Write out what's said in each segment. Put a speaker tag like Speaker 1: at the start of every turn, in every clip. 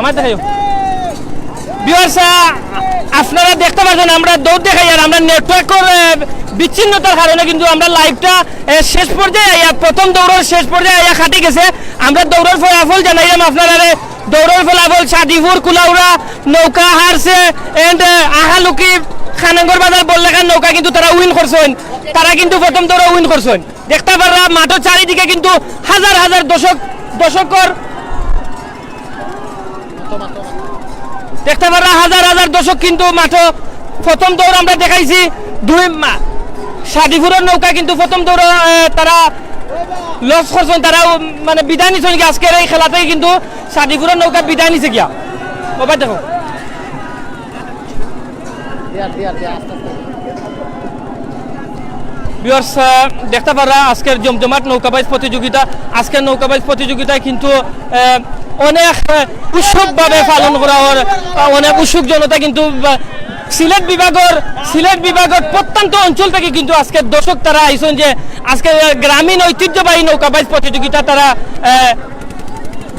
Speaker 1: আমার দেখাই ভিউয়ার্স আপনারা দেখতে পাচ্ছেন আমরা দৌড় দেখাই আর আমরা নেটওয়ার্কের বিচ্ছিন্নতার কারণে কিন্তু আমরা লাইভটা শেষ পর্যায়ে প্রথম দৌড়ের শেষ পর্যায়ে খাটি গেছে আমরা দৌড়ের ফলাফল জানাইলাম আপনারা দৌড়ের ফলাফল সাদিপুর কুলাউড়া নৌকা হারছে এন্ড আহালুকি খানাঙ্গর বাজার বললেখান নৌকা কিন্তু তারা উইন করছেন তারা কিন্তু প্রথম দৌড়ে উইন করছেন দেখতে পাররা মাঠের চারিদিকে কিন্তু হাজার হাজার দর্শকর দেখতে পাররা হাজার হাজার দর্শক কিন্তু মাঠে প্রথম দৌড় আমরা দেখাইছি দুই সাদিপুরের নৌকা কিন্তু প্রথম দৌড় তারা লস করছেন তারা মানে বিদায় নিচ্ছেন কি আজকের এই খেলাতেই কিন্তু সাদিপুরের নৌকা বিদায় নিছে গিয়া ওবার দেখো ভিউয়ার্স দেখতে পারা আজকের জমজমাট নৌকাবাইজ প্রতিযোগিতা আজকের নৌকাবাইজ প্রতিযোগিতায় কিন্তু অনেক উৎসবভাবে পালন করা হয় অনেক উৎসুক জনতা কিন্তু সিলেট বিভাগের প্রত্যন্ত অঞ্চল থেকে কিন্তু আজকের দর্শক তারা আইসেন যে আজকে গ্রামীণ ঐতিহ্যবাহী নৌকাবাইজ প্রতিযোগিতা তারা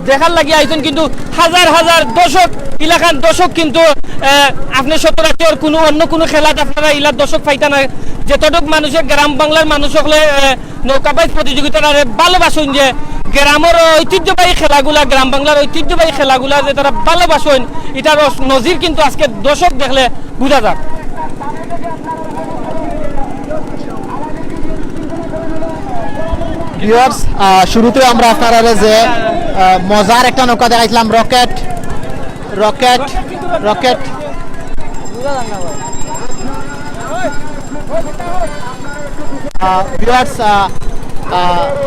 Speaker 1: দেখার লাগি আইসেন কিন্তু হাজার হাজার এলাকার দর্শক কিন্তু আপনি সচরাচর কোনো অন্য কোনো খেলাত আপনারা এলাকার দর্শক পাইতা না যতটুক মানুষের গ্রাম বাংলার মানুষ হলে নৌকাবাইজ প্রতিযোগিতার ভালোবাসেন যে গ্রামের ঐতিহ্যবাহী খেলাগুলা গ্রাম বাংলার ঐতিহ্যবাহী খেলাগুলা যে তারা ভালোবাসেন এটার নজির কিন্তু আজকে দর্শক দেখলে বোঝা যায়
Speaker 2: ভিউয়ার্স শুরুতে আমরা আপনারা যে মজার একটা নৌকা দেখাইছিলাম রকেট ভিউয়ার্স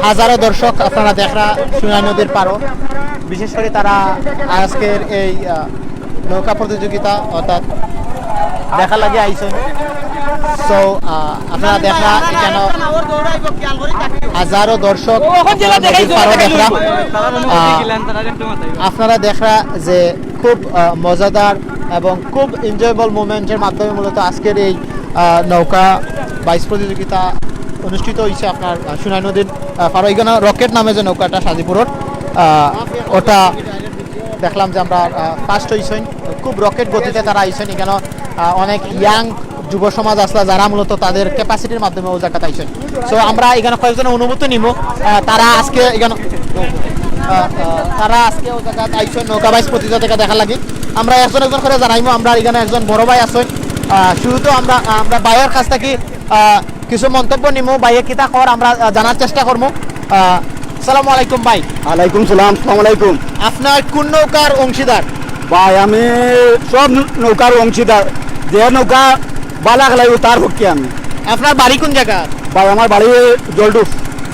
Speaker 2: হাজারো দর্শক আপনারা দেখরা সোনাই নদীর পারো বিশেষ করে তারা আজকের এই নৌকা প্রতিযোগিতা অর্থাৎ দেখা লাগে আইসেন সো আপনারা দেখা এখানে হাজারো দর্শক আপনারা দেখা যে খুব মজাদার এবং খুব এনজয়েবল মোমেন্টের মাধ্যমে মূলত আজকের এই নৌকা বাইচ প্রতিযোগিতা অনুষ্ঠিত হয়েছে আপনার সোনাই নদীর পারো এখানে রকেট নামে যে নৌকাটা সাদিপুরের ওটা দেখলাম যে আমরা ফার্স্ট হয়েছেন খুব রকেট গতিতে তারা আইসেন এখানে অনেক ইয়াং যুব সমাজ আসলা যারা মূলত তাদের ক্যাপাসিটির মাধ্যমে ও জায়গাটা আইসেন সো আমরা এখানে কয়েকজনের অনুমতি নিব তারা আজকে এখানে ও জায়গা আইসেন নৌকাবাইজ প্রতিযোগিতা দেখা লাগে আমরা একজন করে জানাইবো আমরা এখানে একজন বড় ভাই আছেন শুরুতে আমরা ভাইয়ের কাছ থেকে কিছু মন্তব্য নিব ভাইয়ে কিতা কর আমরা জানার চেষ্টা করবো আসসালামু আলাইকুম ভাই
Speaker 3: ওয়ালাইকুম সালাম আসসালামু আলাইকুম
Speaker 2: আপনার কোন নৌকার অংশীদার
Speaker 3: ভাই আমি সব নৌকার অংশীদার যে নৌকা বালা লাগবে তার পক্ষে আমি
Speaker 2: আপনার বাড়ি কোন জায়গা
Speaker 3: ভাই আমার বাড়ি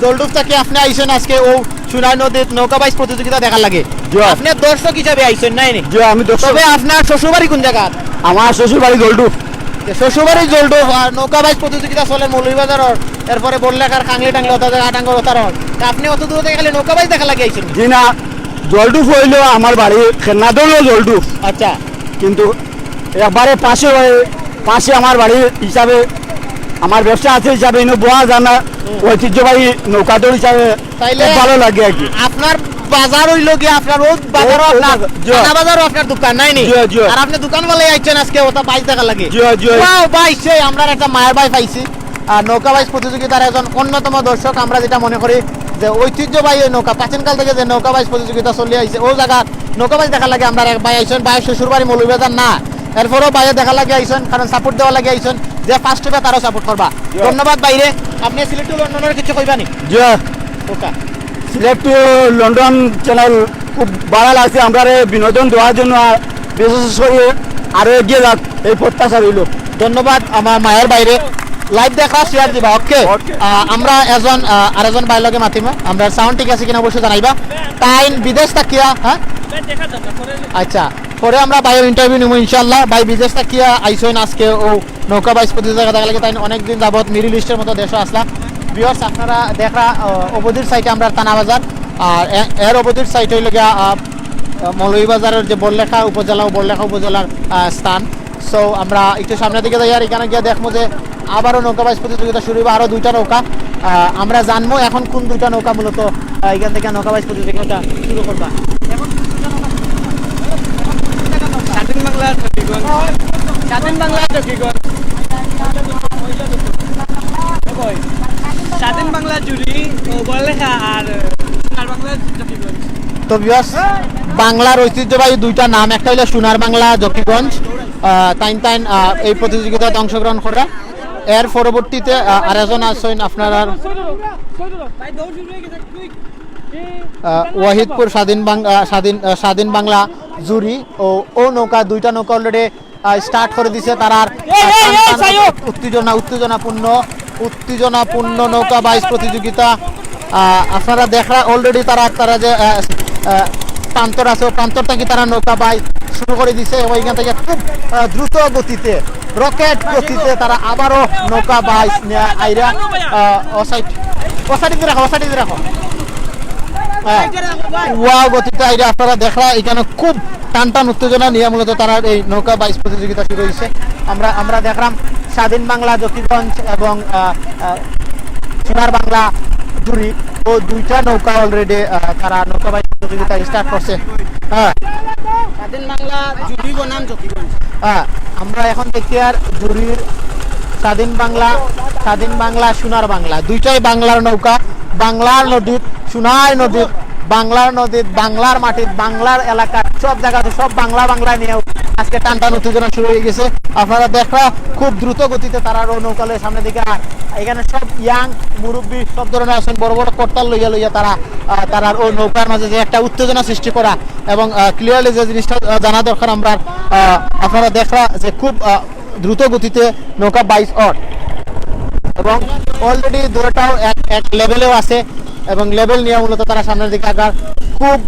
Speaker 2: জলডুফ থেকে আপনি আইসেন আজকে ও সোনাই নদীর নৌকাবাইজ প্রতিযোগিতা দেখার লাগে আপনি দর্শক হিসাবে আইসেন নাই নি
Speaker 3: আমি
Speaker 2: তবে আপনার শ্বশুর বাড়ি কোন জায়গা
Speaker 3: আমার শ্বশুর বাড়ি জলডুফ
Speaker 2: আর নৌকাবাইজ প্রতিযোগিতা চলে মৌলভীবাজার এরপরে বললেখার কাংলি টাংলি আটাঙ্গর ওতারর আপনি অত দূর থেকে খালি নৌকাবাইজ দেখা লাগে আইসেন
Speaker 3: জি না জলডুফ হইল আমার বাড়ি খেলনাদল জলডুফ
Speaker 2: আচ্ছা
Speaker 3: কিন্তু একবারে পাশে আমার বাড়ি হিসাবে আমার ব্যবসা আছে হিসাবে বোয়া জানা ঐতিহ্যবাহী নৌকাদল হিসাবে
Speaker 2: তাইলে
Speaker 3: ভালো লাগে আর কি
Speaker 2: আপনার বাজার হইল গিয়ে আপনার বাজারও আপনার দোকান নাই নি আর আপনি দোকান বলে আইছেন আজকে ওটা বাইশ টাকা লাগে আমরা একটা মায়ের বাই পাইছি আর নৌকাবাইজ প্রতিযোগিতার একজন অন্যতম দর্শক আমরা যেটা মনে করি যে ঐতিহ্যবাহী নৌকা প্রাচীনকাল থেকে যে নৌকাবাইজ প্রতিযোগিতা চলে আইছে ও জায়গা নৌকাবাইজ দেখা লাগে আমরা এক ভাই আইছেন ভাই শ্বশুর বাড়ি মৌলভীবাজার না এরপরও বাইরে দেখা লাগে আইছেন কারণ সাপোর্ট দেওয়া লাগে আইছেন যে ফার্স্ট হবে তারও সাপোর্ট করবা ধন্যবাদ বাইরে আপনি সিলেট টু লন্ডনের কিছু কইবানি ওকা
Speaker 3: সিলেট টু লন্ডন চ্যানেল খুব ভালো লাগছে আমরা বিনোদন দেওয়ার জন্য বিশেষ করে আরো এগিয়ে যাক এই প্রত্যাশা রইল
Speaker 2: ধন্যবাদ আমার মায়ের বাইরে লাইভ দেখা শেয়ার দিবা ওকে আমরা আরেকজন ভাই লগে মাতিম আমরা সাউন্ড ঠিক আছে কিনা অবশ্যই জানাইবা টাইম বিদেশ থাকিয়া হ্যাঁ আচ্ছা পরে আমরা ভাইয়ের ইন্টারভিউ নিব ইনশাআল্লাহ ভাই বিদেশ থাকিয়া আইসেন আজকে ও নৌকাবাইজ প্রতিযোগিতা দেখা লাগে তাই অনেকদিন যাবত মিডিল ইস্টের মতো দেশে আসলা ভিউয়ার্স আপনারা দেখা অবধির সাইটে আমরা তানাবাজার আর এর অবধির সাইট হইল গিয়া মৌলভীবাজারের যে বড়লেখা উপজেলার স্থান সো আমরা একটু সামনের দিকে যাই আর এখানে গিয়ে দেখবো যে আবারও নৌকাবাইজ প্রতিযোগিতা শুরু হবে আরও দুইটা নৌকা আমরা জানবো এখন কোন দুইটা নৌকা মূলত এখান থেকে নৌকাবাইজ প্রতিযোগিতা শুরু করবা এখন তো ভিউয়ার্স বাংলার ঐতিহ্যবাহী দুইটা নাম, একটা হলো সোনার বাংলা জকিগঞ্জ, তাইন এই প্রতিযোগিতায় অংশগ্রহণ করে। এর পরবর্তীতে আরেকজন আছেন আপনার ওয়াহিদপুর স্বাধীন বাংলা জুরি ও নৌকা, দুইটা নৌকা অলরেডি স্টার্ট করে দিছে। তারা উত্তেজনাপূর্ণ নৌকা বাইচ প্রতিযোগিতা আপনারা দেখা অলরেডি তারা যে প্রান্তর আছে প্রান্তর থেকে তারা নৌকা বাইচ শুরু করে দিছে। ওইখান থেকে খুব দ্রুত গতিতে রকেট গতিতে তারা আবারও নৌকা বাইচ আইরা অসাইড রাখো ওয়াও গতিতে আইরা আপনারা দেখরা এখানে খুব টান উত্তেজনা নিয়ে মূলত তারা এই নৌকা বাইচ প্রতিযোগিতা শুরু হয়েছে। আমরা দেখলাম স্বাধীন বাংলা জকিগঞ্জ এবং সোনার বাংলা জুরি ও দুইটা নৌকা অলরেডি তারা নৌকা বাইচ প্রতিযোগিতা স্টার্ট করছে।
Speaker 4: স্বাধীন বাংলা জুড়ি বনাম জকিগঞ্জ।
Speaker 2: আমরা এখন দেখি আর জুরির স্বাধীন বাংলা সোনার বাংলা দুইটাই বাংলার নৌকা, বাংলার নদীত সোনাই নদীত বাংলার মাটির বাংলার এলাকার সব জায়গাতে সব বাংলা নিয়েও আজকে টান উত্তেজনা শুরু হয়ে গেছে। আপনারা দেখরা খুব দ্রুত গতিতে তারা নৌকালে সামনের দিকে এখানে সব ইয়াং মুরব্বী সব ধরনের আছেন, বড় বড় করতাল লইয়া তারা ও নৌকার মাঝে যে একটা উত্তেজনা সৃষ্টি করা এবং ক্লিয়ারলি যে জিনিসটা জানা দরকার আমরা আপনারা দেখরা যে খুব দ্রুত গতিতে নৌকা বাইচ এবং অলরেডি দুটোটাও এক লেভেলেও আছে এবং লেভেল নিয়ে মূলত তারা সামনের দিকে আগার খুব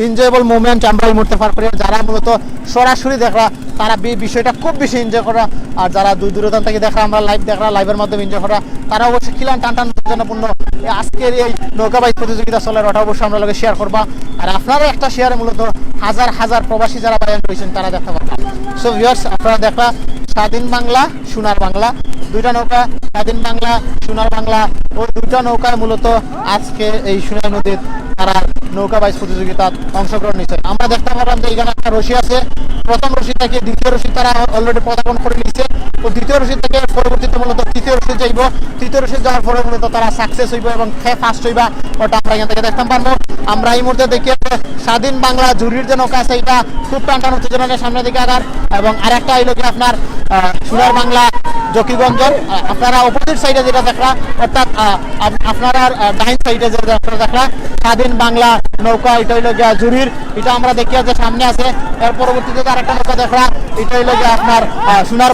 Speaker 2: এনজয়েবল মোমেন্ট আমরা এই মুহূর্তে পার করি। যারা মূলত সরাসরি দেখরা তারা বিষয়টা খুব বেশি এনজয় করা, আর যারা দূরদূরান্ত থেকে দেখরা আমরা লাইভের মাধ্যমে এনজয় করা তারা অবশ্যই খিলান টান উত্তেজনাপূর্ণ আজকের এই নৌকা বাইচ প্রতিযোগিতা চলার ওটা অবশ্যই আমরা লগে শেয়ার করবা। আর আপনারা একটা শেয়ারে মূলত হাজার প্রবাসী যারা বায়ান করেছেন তারা দেখতে পারবেন। সো ভিউয়ার্স আপনারা দেখরা স্বাধীন বাংলা সোনার বাংলা দুইটা নৌকা, স্বাধীন বাংলা সোনার বাংলা ও দুইটা নৌকায় মূলত আজকে এই সোনাই নদীর তারা নৌকা বাইচ প্রতিযোগিতায় অংশগ্রহণ নিচ্ছে। আমরা দেখতে পারলাম যে এখানে একটা রশি আছে, প্রথম রশি থেকে দ্বিতীয় রশি তারা অলরেডি পদার্পণ করে নিচ্ছে ও দ্বিতীয় রশি থেকে পরবর্তীতে মূলত তৃতীয় রশি যাইব। তৃতীয় রশি যাওয়ার পরে মূলত তারা সাকসেস হইব এবং ফার্স্ট হইবা ওটা আমরা এখান থেকে দেখতে পারবো। আমরা এই মুহূর্তে দেখি স্বাধীন বাংলা জুরির যে নৌকা আছে এটা খুব টান উত্তেজনার সামনের দিকে আগার এবং আরেকটা হইল কি আপনার সোনার বাংলা জকিগঞ্জ। আপনারা অপোজিট সাইডে যেটা দেখরা অর্থাৎ আপনারা ডাইন সাইডে যে আপনারা দেখরা স্বাধীন বাংলা নৌকা এটা হইল গিয়া জুরির, এটা আমরা দেখি যে সামনে আছে। এর পরবর্তীতে আরেকটা নৌকা দেখরা এটা হইল গিয়া আপনার সোনার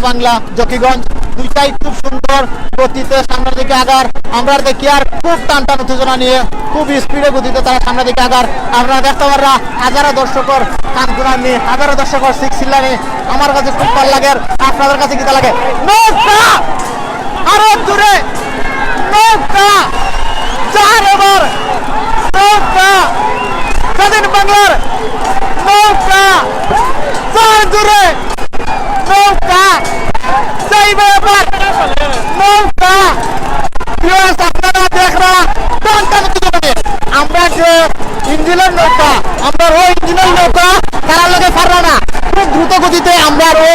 Speaker 2: বাংলা জকিগঞ্জ। দুইটাই খুব সুন্দর গতিতে সামনের দিকে আগার আমরা দেখি আর খুব টান উত্তেজনা নিয়ে খুব স্পিডে গতিতে তারা সামনের দিকে আগার আপনারা দেখতে পাররা হাজারো দর্শকর কানগুনা নিয়ে হাজারো দর্শকর সিক্সিল্লা নিয়ে আমার কাছে খুব ভালো লাগে। আপনাদের কাছে কিতা লাগে? নৌকা আরো দূরে নৌকা চার এবার নৌকা স্বাধীন বাংলার নৌকা চার দূরে নৌকা চাইবে এবার নৌকা আপনারা দেখরা আমরা যে ইঞ্জিনের নৌকা আমরা ওই ইঞ্জিনের নৌকা তারা লোকে পারলো না, খুব দ্রুত গতিতে আমরা ও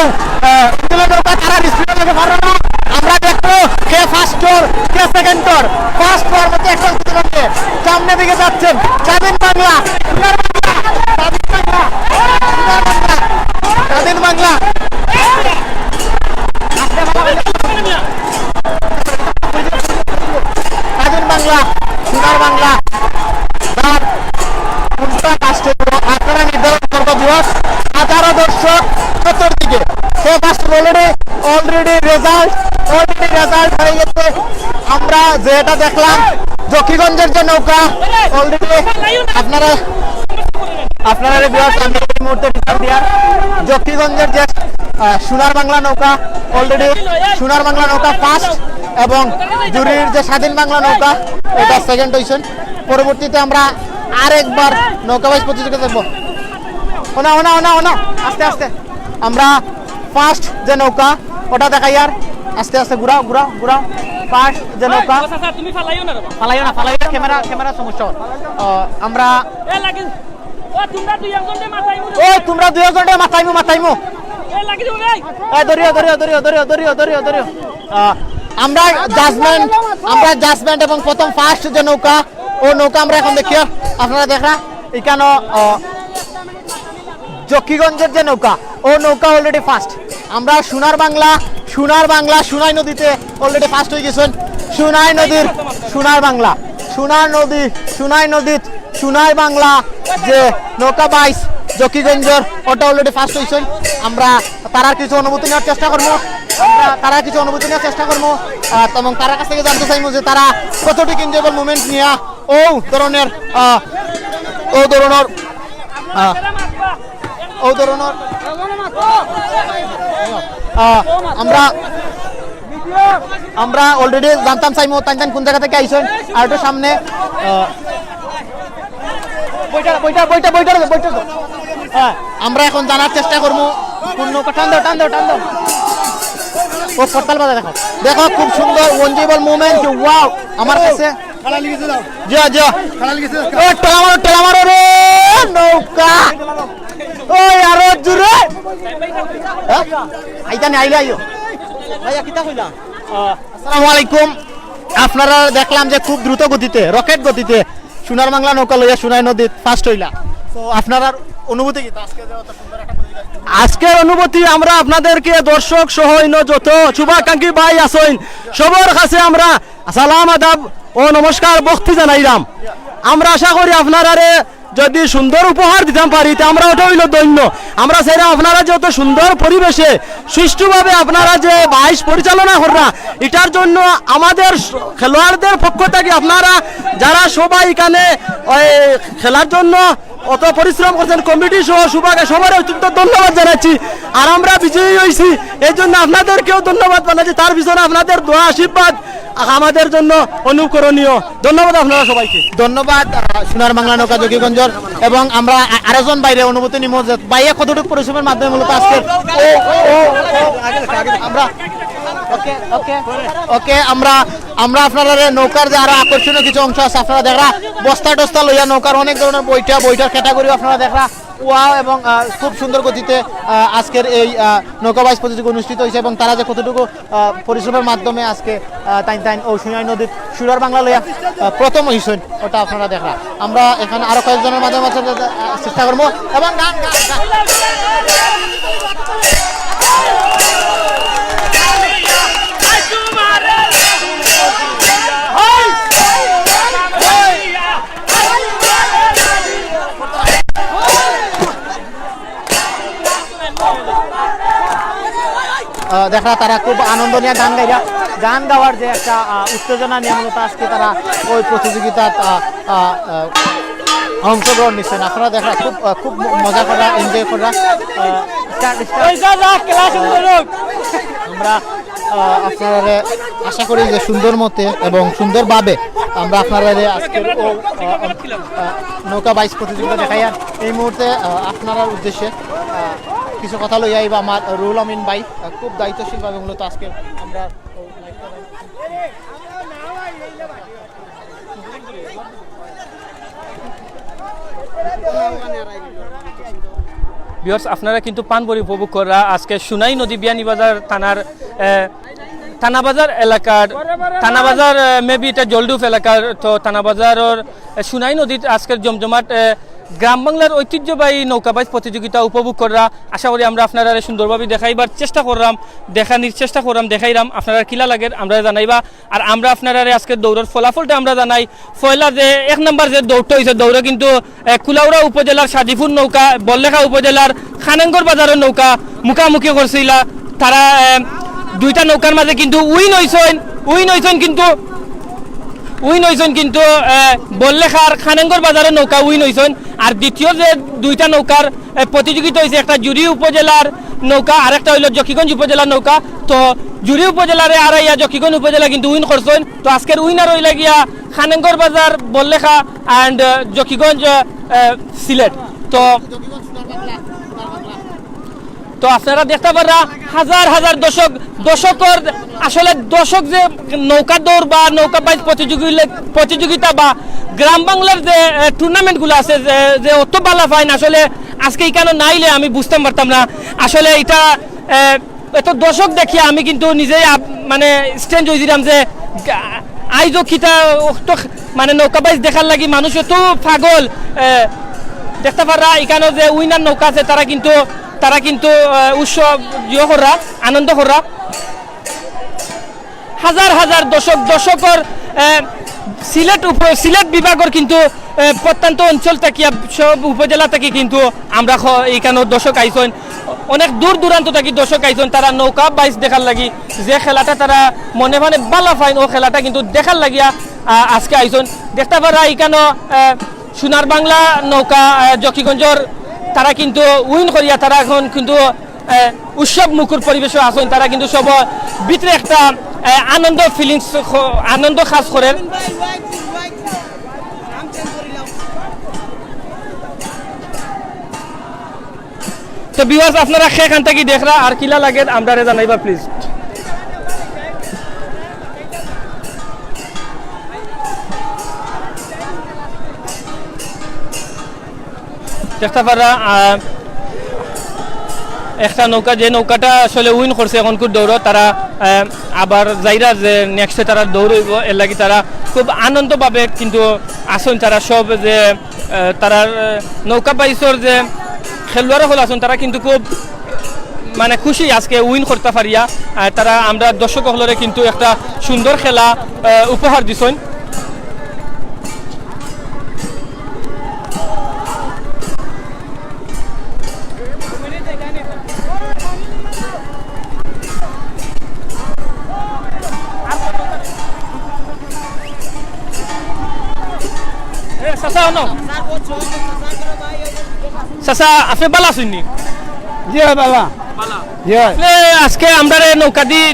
Speaker 2: ইঞ্জিনের নৌকা তারা স্পিডের লোকে পারলো না। আমরা দেখবো কে ফার্স্ট কে সেকেন্ড ফার্স্ট হওয়ার মতো একটা সামনে দিকে যাচ্ছেন স্বাধীন বাংলা স্বাধীন বাংলা সোনার বাংলা কোনটা কাস্টে আপনারা নির্ধারণ করবো। দিবস হাজারো দর্শক চতুর্দিকে অলরেডি রেজাল্ট হয়ে গেছে। আমরা যেটা দেখলাম জকিগঞ্জের যে নৌকা অলরেডি আপনারা এই মুহূর্তে জকিগঞ্জের যে সোনার বাংলা নৌকা অলরেডি সোনার বাংলা নৌকা ফার্স্ট এবং জুরির যে স্বাধীন বাংলা নৌকা এটা সেকেন্ড হয়েছেন। পরবর্তীতে আমরা আরেকবার নৌকা বাইচ প্রতিযোগিতা দেখবো। আস্তে আস্তে আমরা ফার্স্ট যে নৌকা ওটা দেখাই আর আস্তে আস্তে ঘুরাও ফার্স্ট যে নৌকা ফালাইও না ক্যামেরা সমস্যা। আমরা তোমরা দুই একজনে মাথাইমু আমরা জাজমেন্ট এবং প্রথম ফার্স্ট যে নৌকা ও নৌকা আমরা এখন দেখি আপনারা দেখা এখানে জকিগঞ্জের যে নৌকা ও নৌকা অলরেডি ফার্স্ট আমরা সোনার বাংলা সোনাই নদীতে অলরেডি ফার্স্ট হয়ে গেছেন সোনাই নদীর সোনার বাংলা সোনাই বাংলা যে নৌকা বাইশ জকিগঞ্জের ওটা অলরেডি ফার্স্ট হয়েছেন আমরা তারার কিছু অনুভূতি নেওয়ার চেষ্টা করবো এবং তার কাছ থেকে জানতে চাইবো যে তারা কতটুকু এনজয়েবল মুভমেন্ট নিয়ে ও ধরনের আমরা অলরেডি জানতাম চাইমো তাই কোন জায়গা থেকে আইছেন আর একটু সামনে আমরা এখন জানার চেষ্টা করবো কোন নৌকা টান দাও ও পর্তাল বাজা দেখো খুব সুন্দর এনজয়েবল মুভমেন্ট ওয়াও আমার কাছে টেলামারো রে নৌকা ওই আরো জুড়ে আসসালামু আলাইকুম আপনারা দেখলাম যে খুব দ্রুত গতিতে রকেট গতিতে সোনার বাংলা নৌকা লইয়া সোনাই নদী ফার্স্ট হইলা তো আপনার অনুভূতি কি
Speaker 3: আজকের অনুভূতি আমরা আপনাদেরকে দর্শক সহ যত শুভাকাঙ্ক্ষী ভাই আছেন সবার কাছে আমরা সালাম আদাব ও নমস্কার ভক্তি জানাইলাম আমরা আশা করি আপনারা যদি সুন্দর উপহার দিতে পারি তা আমরা ওটা হইল দৈন্য আমরা সেটা আপনারা যত সুন্দর পরিবেশে সুষ্ঠুভাবে আপনারা যে বাইশ পরিচালনা করা এটার জন্য আমাদের খেলোয়াড়দের পক্ষ থেকে আপনারা যারা সবাই এখানে খেলার জন্য অত পরিশ্রম করছেন কমিটি সহ সবার অত্যন্ত ধন্যবাদ জানাচ্ছি আর আমরা বিজয়ী হয়েছি এই জন্য আপনাদেরকেও ধন্যবাদ জানাচ্ছি তার পিছনে আপনাদের দোয়া আশীর্বাদ আমাদের জন্য অনুকরণীয় ধন্যবাদ আপনারা সবাইকে
Speaker 2: ধন্যবাদ সোনার বাংলা নৌকা জকিগঞ্জর এবং আমরা আরেকজন বাইরে অনুভূতি নিব যে বাইরে কতটুকু পরিশ্রমের মাধ্যমে মূলত আজকে আমরা ওকে আমরা আপনারা নৌকার যে আরো আকর্ষণীয় কিছু অংশ আছে আপনারা দেখা বস্তা টস্তা লইয়া নৌকার অনেক ধরনের বইটার ক্যাটাগরি আপনারা দেখা ওয়াও এবং খুব সুন্দর গতিতে আজকের এই নৌকা বাইচ প্রতিযোগিতা অনুষ্ঠিত হয়েছে এবং তারা যে কতটুকু পরিশ্রমের মাধ্যমে আজকে তাইন ও সোনাই নদীর সোনার বাংলা লইয়া প্রথম হয়েছেন ওটা আপনারা দেখা আমরা এখানে আরো কয়েকজনের মাধ্যমে চেষ্টা করবো এবং গান দেখা তারা খুব আনন্দ নিয়ে গান গাওয়ার যে একটা উত্তেজনা নিয়ে মূলত আজকে তারা ওই প্রতিযোগিতায় অংশগ্রহণ নিচ্ছেন আপনারা দেখা খুব মজা করা এনজয় করা আমরা আপনারা আশা করি যে সুন্দর মতে এবং সুন্দরভাবে আমরা আপনারা আজকের নৌকা বাইচ প্রতিযোগিতা দেখাই আর এই মুহূর্তে আপনার উদ্দেশ্যে কিছু কথা লই আইবা আমার রুল আমিন ভাই খুব দায়িত্বশীলভাবে মূলত আজকে আমরা
Speaker 1: ভিউয়ার্স আপনারা কিন্তু পানবরি উপভোগ করা আজকে সোনাই নদী বিয়ানীবাজার থানার থানাবাজার এলাকার থানাবাজার মেবি এটা জলডুফ এলাকার তো থানাবাজারের সোনাই নদীর আজকের জমজমাট গ্রাম বাংলার ঐতিহ্যবাহী নৌকা বাইচ প্রতিযোগিতা উপভোগ করা আশা করি আমরা আপনারা সুন্দরভাবে দেখাইবার চেষ্টা করলাম দেখাইলাম আপনারা কিলা লাগে আমরা জানাইবা আর আমরা আপনারা আজকে দৌড়ের ফলাফলটা আমরা জানাই পয়লা যে 1 নম্বর যে দৌড়টা হয়েছে দৌড়ে কিন্তু কুলাউড়া উপজেলার সাজিপুর নৌকা বল্লেখা উপজেলার খানাঙ্গর বাজারের নৌকা মুখামুখি করছিল তারা দুইটা নৌকার মাঝে কিন্তু উইন হয়েছেন কিন্তু বল্লেখার খানাঙ্গর বাজারের নৌকা উইন হয়েছেন আর দ্বিতীয় যে দুইটা নৌকার প্রতিযোগিতা হয়েছে একটা জুড়ি উপজেলার নৌকা আর একটা হইল জকিগঞ্জ উপজেলার নৌকা তো জুড়ি উপজেলারে আর ইয়া জকিগঞ্জ উপজেলা কিন্তু উইন করছেন তো আজকের উইনার হইলে গিয়া খানাঙ্গর বাজার বল্লেখা অ্যান্ড জকিগঞ্জ সিলেট তো আপনারা দেখতে পারা হাজার দর্শকের আসলে দর্শক যে নৌকা দৌড় বা নৌকা বাইচ প্রতিযোগিতা বা গ্রাম বাংলার যে টুর্নামেন্টগুলো আছে যে অত ভালো পায় না আসলে আজকে এখানে নাইলে আমি বুঝতে পারতাম না আসলে এটা এত দর্শক দেখিয়ে আমি কিন্তু নিজেই মানে স্ট্যান্ড হয়েছিলাম যে আইজো কিতা মানে নৌকা বাইচ দেখার লাগি মানুষ এত পাগল দেখতে পারা এখানে যে উইনার নৌকা আছে তারা কিন্তু উৎসব ইয়ে করা আনন্দ করা হাজার হাজার দর্শকর সিলেট বিভাগের কিন্তু প্রত্যন্ত অঞ্চল থেকে সব উপজেলা থেকে কিন্তু আমরা এখানে দর্শক আইসন অনেক দূর দূরান্ত থেকে দর্শক আইসন তারা নৌকা বাইচ দেখার লাগি যে খেলাটা তারা মনে মনে বালা ফাইন ও খেলাটা কিন্তু দেখার লাগিয়া আজকে আইসন দেখতে পারা এখানে সোনার বাংলা নৌকা জকিগঞ্জর তারা কিন্তু উইন করিয়া তারা এখন কিন্তু উৎসব মুখর পরিবেশও আসেন তারা কিন্তু সব ভিতরে একটা আনন্দ ফিলিংস আনন্দ খাস করেন তো ভিউয়ার্স আপনারা সেখান থেকে দেখরা আর কিলা লাগে আমরা জানাইবা প্লিজ দেখতে পারা একটা নৌকা যে নৌকাটা আসলে উইন করছে এখনকার দৌড় তারা আবার যাইরা যে নেক্সটে তারা দৌড়ইব এর লাগি তারা খুব আনন্দভাবে কিন্তু আসুন তারা সব যে তারা নৌকা বাইচর যে খেলোয়াড় হল আসুন তারা কিন্তু খুব মানে খুশি আজকে উইন করতে পারিয়া তারা আমরা দর্শক হলরে কিন্তু একটা সুন্দর খেলা উপহার দিছেন চাচা আপনি বালা শুননি
Speaker 3: জি বাবা জি
Speaker 1: আজকে আমরা নৌকা দিয়ে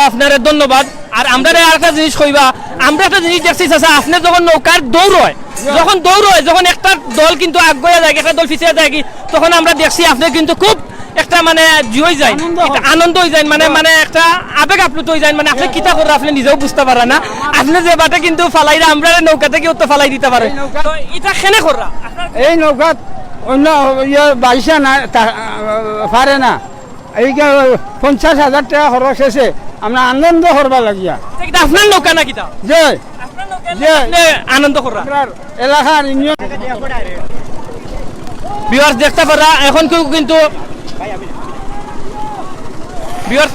Speaker 1: আপনার ধন্যবাদ আর আমরা আর একটা জিনিস কইবা আমরা একটা জিনিস দেখছি চাচা আপনি যখন নৌকার দৌড় হয় যখন একটা দল কিন্তু আগুয়া যায় একটা দল পিছিয়ে যায় কি তখন আমরা দেখছি আপনি কিন্তু খুব একটা মানে জুই যায় আনন্দ হয়ে যায় মানে একটা আবেগ আপ্লুত হয়ে যায় মানে আপনি কিতা করে আপনি নিজেও বুঝতে পারেন না আপনি যে বাটে কিন্তু ফালাইরা আমরা নৌকা থেকে তো ফালাই দিতে পারে তো এটা কেনে করা
Speaker 3: এই নৌকা অন্য বাইশা না পারে না এই 50,000 টাকা খরচ হয়েছে আমরা আনন্দ করবা লাগিয়া
Speaker 1: আপনার নৌকা না কিতা
Speaker 3: যে
Speaker 1: আনন্দ করা
Speaker 3: এলাকার ইউনিয়ন
Speaker 1: ভিউয়ার্স দেখতে পারা এখন কিন্তু ভিউয়ার্স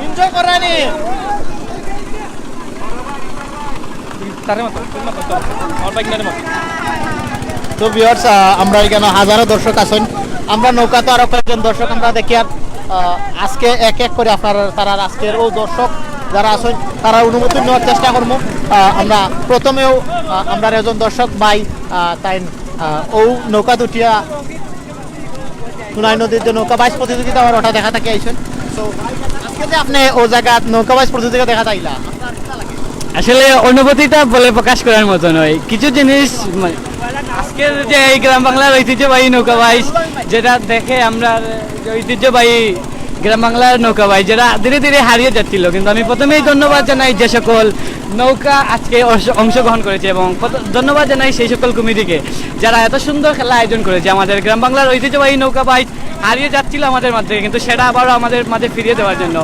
Speaker 2: এনজয় করানি
Speaker 1: তারে মত আর বাইক নারে মত
Speaker 2: তো ভিউয়ার্স আমরা এখানে হাজারো দর্শক আছেন আমরা নৌকা তো আরো কয়েকজন দর্শক আমরা দেখি আর আজকে এক এক করে আপনার তারা আজকের ও দর্শক যারা আছেন তারা অনুমতি নেওয়ার চেষ্টা করবো আমরা প্রথমেও আমরা একজন দর্শক ভাই তাই ও নৌকা দুটিয়া সোনাই নদীর যে নৌকা বাইচ প্রতিযোগিতা আমার ওটা দেখা থাকে আইছেন তো আজকে যে আপনি ও জায়গা নৌকা বাইচ প্রতিযোগিতা দেখা তাইলা
Speaker 3: আসলে অনুভূতিটা বলে প্রকাশ করার মতো নয় কিছু জিনিস আজকের যে এই গ্রাম বাংলার ঐতিহ্যবাহী নৌকা বাইচ যেটা দেখে আমরা ঐতিহ্যবাহী গ্রাম বাংলার নৌকা বাইচ যেটা ধীরে ধীরে হারিয়ে যাচ্ছিল কিন্তু আমি প্রথমেই ধন্যবাদ জানাই যে সকল নৌকা আজকে অংশগ্রহণ করেছে এবং ধন্যবাদ জানাই সেই সকল কমিটিকে যারা এত সুন্দর খেলা আয়োজন করেছে আমাদের গ্রাম বাংলার ঐতিহ্যবাহী নৌকা বাইচ হারিয়ে যাচ্ছিল আমাদের মধ্যে কিন্তু সেটা আবারও আমাদের মাঝে ফিরিয়ে দেওয়ার জন্য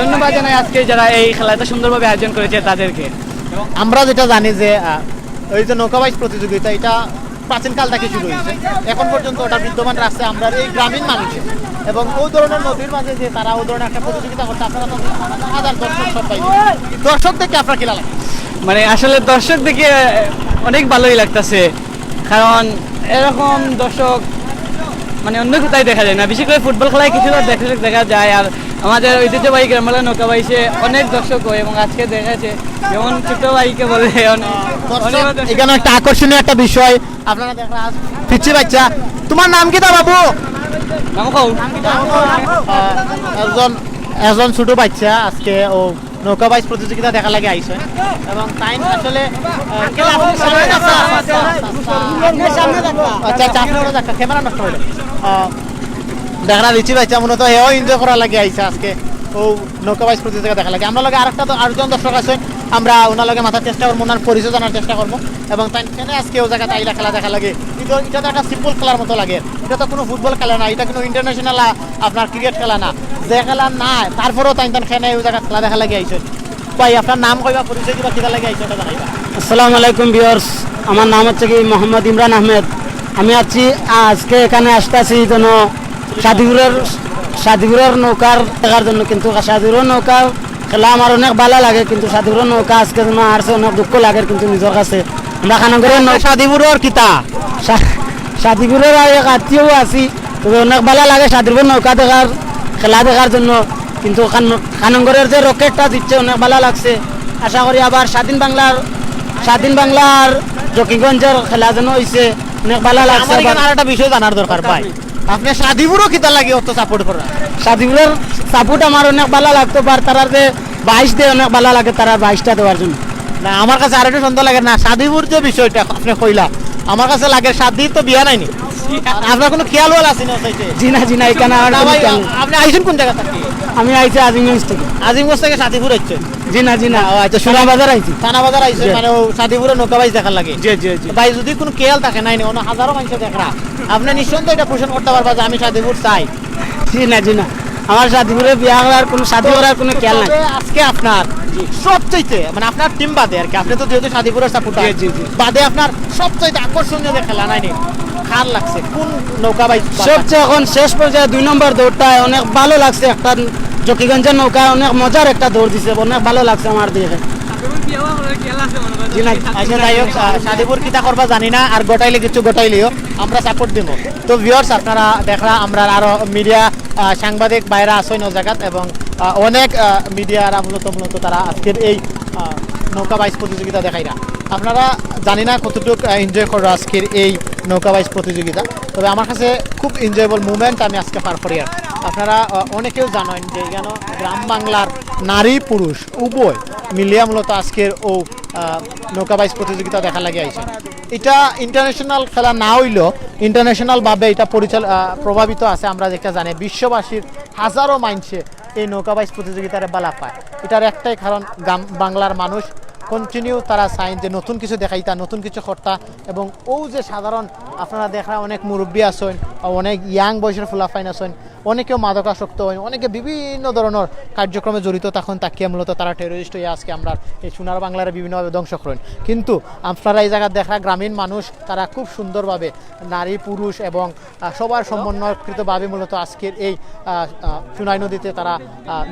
Speaker 3: ধন্যবাদ জানাই আজকে যারা এই খেলা এত সুন্দরভাবে আয়োজন করেছে তাদেরকে
Speaker 2: আমরা যেটা জানি যে এই যে নৌকা বাইচ প্রতিযোগিতা এটা প্রাচীনকাল থেকে শুরু হয়েছে এখন পর্যন্ত ওটা বিদ্যমান রাখছে আমরা এই গ্রামীণ মানুষের এবং ওই ধরনের নদীর মাঝে যে তারা ওই ধরনের একটা প্রতিযোগিতা করতে আপনারা হাজার দর্শক সব পাই দর্শক দেখে আপনার কিলা লাগে
Speaker 3: মানে আসলে দর্শক দেখে অনেক ভালোই লাগতেছে কারণ এরকম দর্শক মানে অন্য কোথায় দেখা যায় না বিশেষ করে ফুটবল খেলায় কিছুটা দেখা যায় আর আমাদের ঐতিহ্যবাহী গ্রামবাংলা নৌকা বাইচে অনেক দর্শক হয় এবং আজকে দেখাচ্ছে যেমন ছোট ভাইকে বলে
Speaker 2: এখানে একটা আকর্ষণীয় একটা বিষয় আপনারা দেখা পিচ্ছি বাচ্চা তোমার নাম কি তা বাবু একজন ছোট বাচ্চা আজকে ও নৌকা বাইচ প্রতিযোগিতা দেখা লাগে আইছে এবং তাই আসলে ক্যামেরা নষ্ট হইল দেখা লিচি বাচ্চা মূলত হেও এনজয় করা লাগে আইছে আজকে ও নৌকা বাইচ প্রতিযোগিতা দেখা লাগে আমরা লগে আরেকজন দর্শক আছেন আমরা ওনার লগে মাথার চেষ্টা করবো, ওনার পরিচয় জানার চেষ্টা করবো এবং তাই এখানে আজকে ও জায়গায় তাইলা খেলা দেখা লাগে। কিন্তু এটা তো একটা সিম্পল খেলার মতো লাগে, এটা তো কোনো ফুটবল খেলা না, এটা কোনো ইন্টারন্যাশনাল আপনার ক্রিকেট খেলা না, যে খেলা না তারপরেও তাই খেলে ওই জায়গায় খেলা দেখা লাগে আইসেন। ভাই আপনার নাম কইবা, পরিচয় কিবা কিবা লাগে আইসেন, এটা জানাইবা।
Speaker 3: আসসালামু আলাইকুম ভিউয়ার্স, আমার নাম হচ্ছে কি মোহাম্মদ ইমরান আহমেদ। আমি আছি আজকে এখানে আসতেছি যেন সাদিপুরের নৌকার দেখার জন্য, কিন্তু সাদিপুরের নৌকার খেলা আমার অনেক ভালো লাগে, কিন্তু সাদিপুরের নৌকা আজকে যেন আসছে অনেক দুঃখ লাগে কিন্তু নিজের কাছে। আমরা খানাগরের
Speaker 2: সাদিপুরের কিতা
Speaker 3: সাদিপুরের এক আত্মীয় আছি, তবে অনেক ভালো লাগে সাদিপুরের নৌকা দেখার খেলা দেখার জন্য, কিন্তু খানাগরের যে রকেটটা দিচ্ছে অনেক ভালো লাগছে। আশা করি আবার স্বাধীন বাংলার জকিগঞ্জের খেলা যেন হয়েছে, অনেক ভালো লাগছে।
Speaker 2: আর একটা বিষয় জানার দরকার ভাই, আপনি সাদিপুরও কিতা লাগে অত সাপোর্ট করা?
Speaker 3: সাদিপুরের সাপোর্ট আমার অনেক ভালো লাগতো, আর তারা যে 22 দেয় অনেক ভালো লাগে, তারা 22টা দেওয়ার জন্য।
Speaker 2: না আমার কাছে আর একটু সুন্দর লাগে না, সাদিপুর যে বিষয়টা আপনি কইলা আমার কাছে লাগে সাদির তো বিয়া নাইনি, আপনার কোনো খেয়াল ওয়াল আছে না?
Speaker 3: জি না এখানে
Speaker 2: আপনি আইছেন কোন জায়গা থেকে?
Speaker 3: আমি আইছি আজিমগঞ্জ থেকে।
Speaker 2: আজিমগঞ্জ থেকে সাদিপুর আইছেন?
Speaker 3: জি না আচ্ছা সোনা বাজার আইছি।
Speaker 2: থানা বাজার আইছে মানে সাদিপুরে নৌকা বাইচ দেখার লাগে।
Speaker 3: জি
Speaker 2: ভাই যদি কোনো খেয়াল থাকে নাই অন্য হাজারো মানুষ দেখা, আপনি নিঃসন্দেহে এটা পোষণ করতে পারবা যে আমি সাদিপুর চাই।
Speaker 3: জি না আমার সাদিপুরে বিয়া করার কোনো শাদী করার কোনো খেয়াল নাই।
Speaker 2: আজকে আপনার সবচাইতে মানে আপনার টিম বাদে আর কি, আপনি তো যেহেতু সাদিপুরের সাপোর্টার বাদে আপনার সবচাইতে আকর্ষণীয় যে খেলা নাই কার লাগছে, কোন নৌকা বাইচ?
Speaker 3: সবচেয়ে এখন শেষ পর্যায়ে 2 নম্বর দৌড়টায় অনেক ভালো লাগছে, একটা জকিগঞ্জের নৌকা অনেক মজার একটা দৌড় দিছে, অনেক ভালো লাগছে আমার দেখে।
Speaker 2: আচ্ছা যাই হোক, সাদিপুর কিতা করবা জানি না, আর গোটাইলে কিছু গোটাইলেও আমরা সাপোর্ট দিব। তো ভিউয়ার্স আপনারা দেখলা আমরা আরো মিডিয়া সাংবাদিক বাইরা আসেন ও জায়গাত, এবং অনেক মিডিয়ারা মূলত তারা আজকের এই নৌকা বাইচ প্রতিযোগিতা দেখাই না। আপনারা জানি না কতটুকু এনজয় করো আজকের এই নৌকা বাইচ প্রতিযোগিতা, তবে আমার কাছে খুব এনজয়েবল মুভমেন্ট আমি আজকে পার করি। আর আপনারা অনেকেও জানেন যে যেন গ্রাম বাংলার নারী পুরুষ উভয় মিলিয়া মূলত আজকের ও নৌকা বাইচ প্রতিযোগিতা দেখা লাগে আইছে। এটা ইন্টারন্যাশনাল খেলা না হইলেও ইন্টারন্যাশনালভাবে এটা প্রভাবিত আছে। আমরা যেটা জানি বিশ্ববাসীর হাজারো মানুষে এই নৌকা বাইচ প্রতিযোগিতার বালা পায়। এটার একটাই কারণ গ্রাম বাংলার মানুষ কন্টিনিউ তারা চাইন যে নতুন কিছু দেখাইতা, নতুন কিছু করতা, এবং ও যে সাধারণ আপনারা দেখা অনেক মুরব্বী আসেন, অনেক ইয়াং বয়সের ফুলাফাইন আসেন, অনেকেও মাদকাসক্ত হয়, অনেকে বিভিন্ন ধরনের কার্যক্রমে জড়িত তখন তাকিয়ে মূলত তারা টেরোরিস্ট হয়ে আজকে আমরা এই সোনার বাংলার বিভিন্নভাবে ধ্বংস করেন। কিন্তু আপনারা এই জায়গায় দেখা গ্রামীণ মানুষ তারা খুব সুন্দরভাবে নারী পুরুষ এবং সবার সমন্বয়কৃতভাবে মূলত আজকের এই সোনাই নদীতে তারা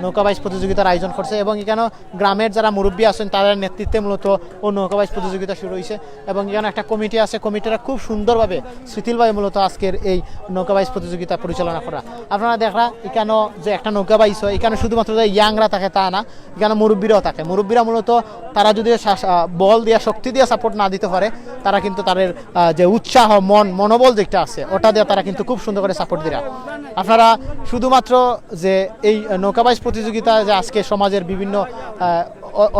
Speaker 2: নৌকা বাইচ প্রতিযোগিতার আয়োজন করছে, এবং এখানে গ্রামের যারা মুরব্বী আছেন তাদের নেতৃত্বে মূলত ও নৌকা বাইচ প্রতিযোগিতা শুরু হয়েছে, এবং এখানে একটা কমিটি আছে, কমিটিরা খুব সুন্দরভাবে শিথিলভাবে মূলত আজকের এই নৌকা বাইচ প্রতিযোগিতা পরিচালনা করা। আপনারা দেখা এখানে যে একটা নৌকা বাইচ হয়, এখানে শুধুমাত্র যে ইয়াংরা থাকে তা না, এখানে মুরব্বীরাও থাকে। মুরব্বীরা মূলত তারা যদি বল দিয়া শক্তি দিয়ে সাপোর্ট না দিতে পারে, তারা কিন্তু তাদের যে উৎসাহ মনোবল যেটা আছে ওটা দিয়ে তারা কিন্তু খুব সুন্দর করে সাপোর্ট দিরা। আপনারা শুধুমাত্র যে এই নৌকা বাইচ প্রতিযোগিতা যে আজকে সমাজের বিভিন্ন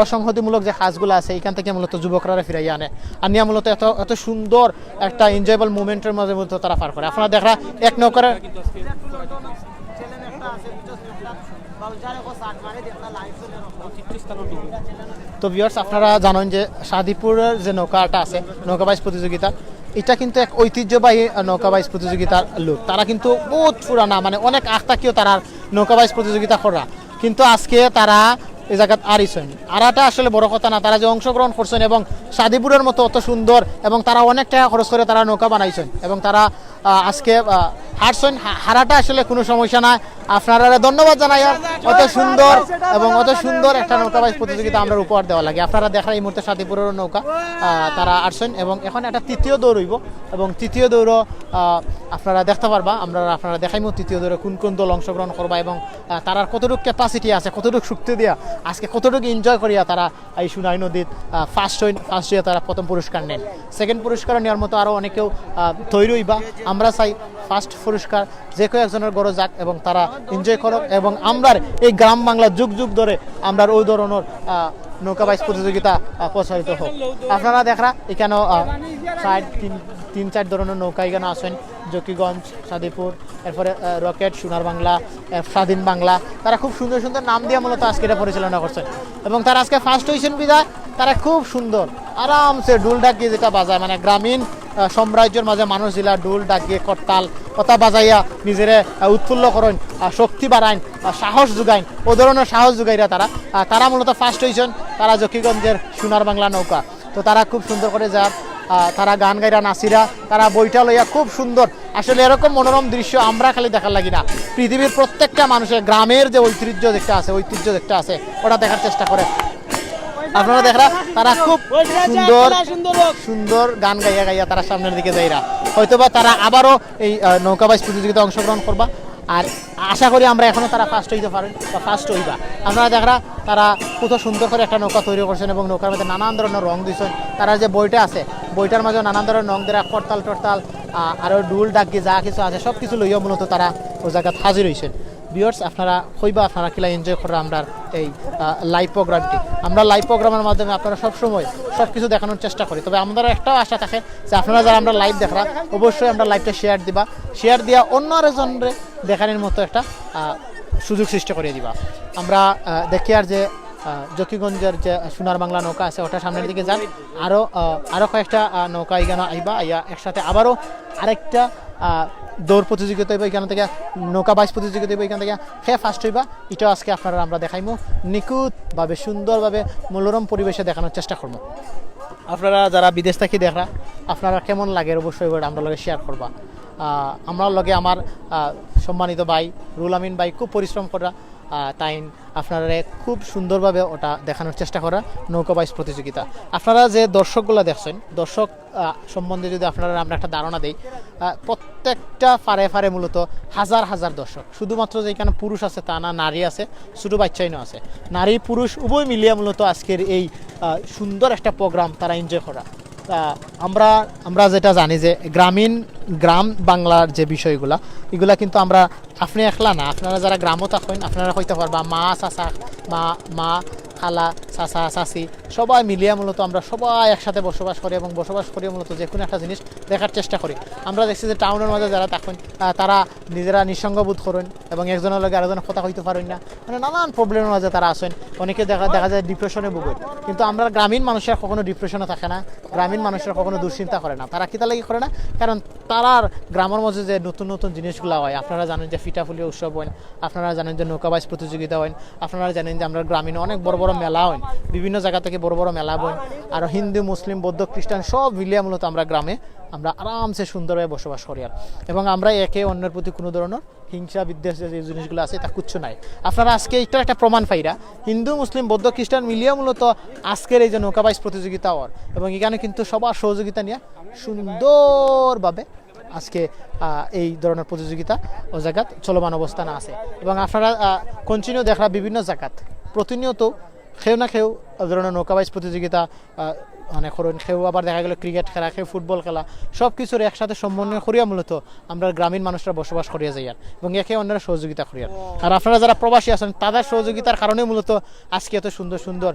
Speaker 2: অসংহতিমূলক যে কাজগুলো আছে এখান থেকে মূলত যুবকরা ফিরাইয়া আনে, আর নিয়ে মূলত এত সুন্দর একটা এনজয়েবল মুভমেন্টের মধ্যে মূলত তারা পার করে। আপনারা দেখা এক নৌকার তো ভিউয়ার্স আপনারা জানেন যে সাদিপুরের যে নৌকাটা আছে নৌকা বাইচ প্রতিযোগিতা, এটা কিন্তু এক ঐতিহ্যবাহী নৌকা বাইচ প্রতিযোগিতার লোক, তারা কিন্তু বহুত পুরানা মানে অনেক আখতাকিও তারা নৌকা বাইচ প্রতিযোগিতা করা, কিন্তু আজকে তারা এই জায়গায় আরিছেন। আরাটা আসলে বড় কথা না, তারা যে অংশগ্রহণ করছেন এবং সাদিপুরের মতো অত সুন্দর, এবং তারা অনেক টাকা খরচ করে তারা নৌকা বানাইছেন, এবং তারা আজকে হারছেন। হারাটা আসলে কোনো সমস্যা না, আপনারা ধন্যবাদ জানাই। আর অত সুন্দর একটা নৌকা বাইচ প্রতিযোগিতা আমরা উপহার দেওয়া লাগে। আপনারা দেখা এই মুহূর্তে সাদিপুরের নৌকা তারা আসছেন, এবং এখন একটা তৃতীয় দৌড় হইব, এবং তৃতীয় দৌড় আপনারা দেখতে পারবা। আপনারা দেখাইমো তৃতীয় দৌড়ে কোন কোন দল অংশগ্রহণ করবা, এবং তারার কতটুকু ক্যাপাসিটি আছে, কতটুকু শক্তি দিয়া আজকে কতটুকু এনজয় করিয়া তারা এই সোনাই নদীর ফার্স্ট হয়ে তারা প্রথম পুরস্কার নেন। সেকেন্ড পুরস্কার নেওয়ার মতো আরও অনেকেও তৈরি হইবা। আমরা চাই ফার্স্ট পুরস্কার যে কেউ একজনের গড় যাক এবং তারা এনজয় করুক, এবং আমরা এই গ্রাম বাংলা যুগ যুগ ধরে আমরা ওই ধরনের নৌকা বাইচ প্রতিযোগিতা প্রসারিত হোক। আপনারা দেখা এখানেও সাইড 3-4 ধরনের নৌকা এখানে আসেন, জকিগঞ্জ, সাদিপুর, এরপরে রকেট, সোনার বাংলা, স্বাধীন বাংলা, তারা খুব সুন্দর সুন্দর নাম দিয়ে মূলত আজকে এটা পরিচালনা করছেন। এবং তারা আজকে ফার্স্ট হয়েছেন বিদায় তারা খুব সুন্দর আরামসে ডুল ডাকিয়ে যেটা বাজায়, মানে গ্রামীণ সাম্রাজ্যের মাঝে মানুষ জিলা ডুল ডাকিয়ে করতাল কথা বাজাইয়া নিজেরে উৎফুল্ল করেন, শক্তি বাড়াইন, সাহস যোগাইন, ও ধরনের সাহস যোগাইরা তারা মূলত ফার্স্ট হয়েছেন। তারা জকিগঞ্জের সোনার বাংলা নৌকা, তো তারা খুব সুন্দর করে যার তারা গান গাইরা নাচিরা, তারা বইটা লইয়া খুব সুন্দর। আসলে এরকম মনোরম দৃশ্য আমরা খালি দেখার লাগি না, পৃথিবীর প্রত্যেকটা মানুষের গ্রামের যে ঐতিহ্য দেখতে আছে ওটা দেখার চেষ্টা করে। আপনারা দেখরা তারা খুব সুন্দর গান গাইয়া তারা সামনের দিকে যাইরা, হয়তোবা তারা আবারও এই নৌকা বাইচ প্রতিযোগিতায় অংশগ্রহণ করবা। আর আশা করি আমরা এখনো তারা ফার্স্ট হইতে পারেন বা ফার্স্ট হইবা। আপনারা দেখরা তারা কত সুন্দর করে একটা নৌকা তৈরি করছেন এবং নৌকার মধ্যে নানান ধরনের রং দিচ্ছেন। তারা যে বইটা আছে বইটার মাঝে নানান ধরনের রং দেরা, করতাল টরতাল আরও ডুল ডাকি যা কিছু আছে সব কিছু লইয়া মূলত তারা ওই জায়গায় হাজির হয়েছেন। ভিউয়ার্স আপনারা হইবা আপনারা কিলা এনজয় করা আমরা এই লাইভ প্রোগ্রামটি। আমরা লাইভ প্রোগ্রামের মাধ্যমে আপনারা সবসময় সব কিছু দেখানোর চেষ্টা করি, তবে আমাদের একটাও আশা থাকে যে আপনারা যারা আমরা লাইভ দেখরা অবশ্যই আমরা লাইভটা শেয়ার দিয়া অন্য আরেকজনরে দেখানোর মতো একটা সুযোগ সৃষ্টি করে দিবা। আমরা দেখি আর যে জকিগঞ্জের যে সোনার বাংলা নৌকা আছে ওটা সামনের দিকে যান, আরও কয়েকটা নৌকা এখানে আইবা, একসাথে আবারও আরেকটা দৌড় প্রতিযোগিতা হইব এখান থেকে, নৌকা বাইচ প্রতিযোগিতা হইব এখান থেকে, ফার্স্ট হইবা। এটাও আজকে আপনারা আমরা দেখাইমু নিখুঁতভাবে সুন্দরভাবে মনোরম পরিবেশে দেখানোর চেষ্টা করবো। আপনারা যারা বিদেশ থেকে দেখরা আপনারা কেমন লাগে অবশ্যই আমরা লগে শেয়ার করবা। আমরা লগে আমার সম্মানিত ভাই রুল আমিন ভাই খুব পরিশ্রম করা, তাই আপনারা খুব সুন্দরভাবে ওটা দেখানোর চেষ্টা করা নৌকা বাইচ প্রতিযোগিতা। আপনারা যে দর্শকগুলো দেখছেন, দর্শক সম্বন্ধে যদি আপনারা আমরা একটা ধারণা দিই, প্রত্যেকটা ফারে মূলত হাজার হাজার দর্শক, শুধুমাত্র যে এখানে পুরুষ আছে তা না, নারী আছে, ছোটো বাচ্চাইনও আছে, নারী পুরুষ উভয় মিলিয়ে মূলত আজকের এই সুন্দর একটা প্রোগ্রাম তারা এনজয় করা। আমরা যেটা জানি যে গ্রাম বাংলার যে বিষয়গুলা এগুলা কিন্তু আমরা আপনি একলা না, আপনারা যারা গ্রামও থাকেন আপনারা হইতে পারবা মা চাচা মা খালা চাচা চাচি সবাই মিলিয়ে মূলত আমরা সবাই একসাথে বসবাস করি এবং বসবাস করি মূলত যে কোনো একটা জিনিস দেখার চেষ্টা করি। আমরা দেখছি যে টাউনের মাঝে যারা থাকেন তারা নিজেরা নিঃসঙ্গ বোধ করেন এবং একজনের লগে আরেকজনের কথা হইতে পারেন না, মানে নানান প্রবলেমের মাঝে তারা আসেন। অনেকে দেখা যায় ডিপ্রেশনে ভোগেন, কিন্তু আমরা গ্রামীণ মানুষের কখনো ডিপ্রেশনে থাকে না, গ্রামীণ মানুষের কখনো দুশ্চিন্তা করে না। তারা কিতা লাগি করে না, কারণ তারার গ্রামের মধ্যে যে নতুন নতুন জিনিসগুলো হয়, আপনারা জানেন যে পিঠাপুলি উৎসব হয়, আপনারা জানেন যে নৌকা বাইচ প্রতিযোগিতা হয়, আপনারা জানেন যে আমরা গ্রামীণ অনেক বড় বড় মেলা হয়, বিভিন্ন জায়গা থেকে বড় বড় মেলা হয়, আর হিন্দু মুসলিম বৌদ্ধ খ্রিস্টান সব মিলিয়ে মূলত আমরা গ্রামে আমরা আরামসে সুন্দরভাবে বসবাস করি। আর এবং আমরা একে অন্যের প্রতি কোনো ধরনের হিংসা বিদ্বেষ যে জিনিসগুলো আছে তা কিচ্ছু নাই। আপনারা আজকে এইটার একটা প্রমাণ পাইরা, হিন্দু মুসলিম বৌদ্ধ খ্রিস্টান মিলিয়ে মূলত আজকের এই যে নৌকা বাইচ প্রতিযোগিতা হওয়ার, এবং এখানে কিন্তু সবার সহযোগিতা নিয়ে সুন্দরভাবে আজকে এই ধরনের প্রতিযোগিতা ও জায়গাত চলমান অবস্থানে আছে। এবং আপনারা কন্টিনিউ দেখা বিভিন্ন জায়গাত প্রতিনিয়ত কেউ না কেউ ধরনের নৌকা বাইচ প্রতিযোগিতা মানে করুন, কেউ আবার দেখা গেল ক্রিকেট খেলা, কেউ ফুটবল খেলা, সব কিছুর একসাথে সমন্বয় করিয়া মূলত আমরা গ্রামীণ মানুষরা বসবাস করিয়া যাই এবং একে অন্যরা সহযোগিতা করিয়া। আর আপনারা যারা প্রবাসী আছেন তাদের সহযোগিতার কারণে মূলত আজকে এত সুন্দর সুন্দর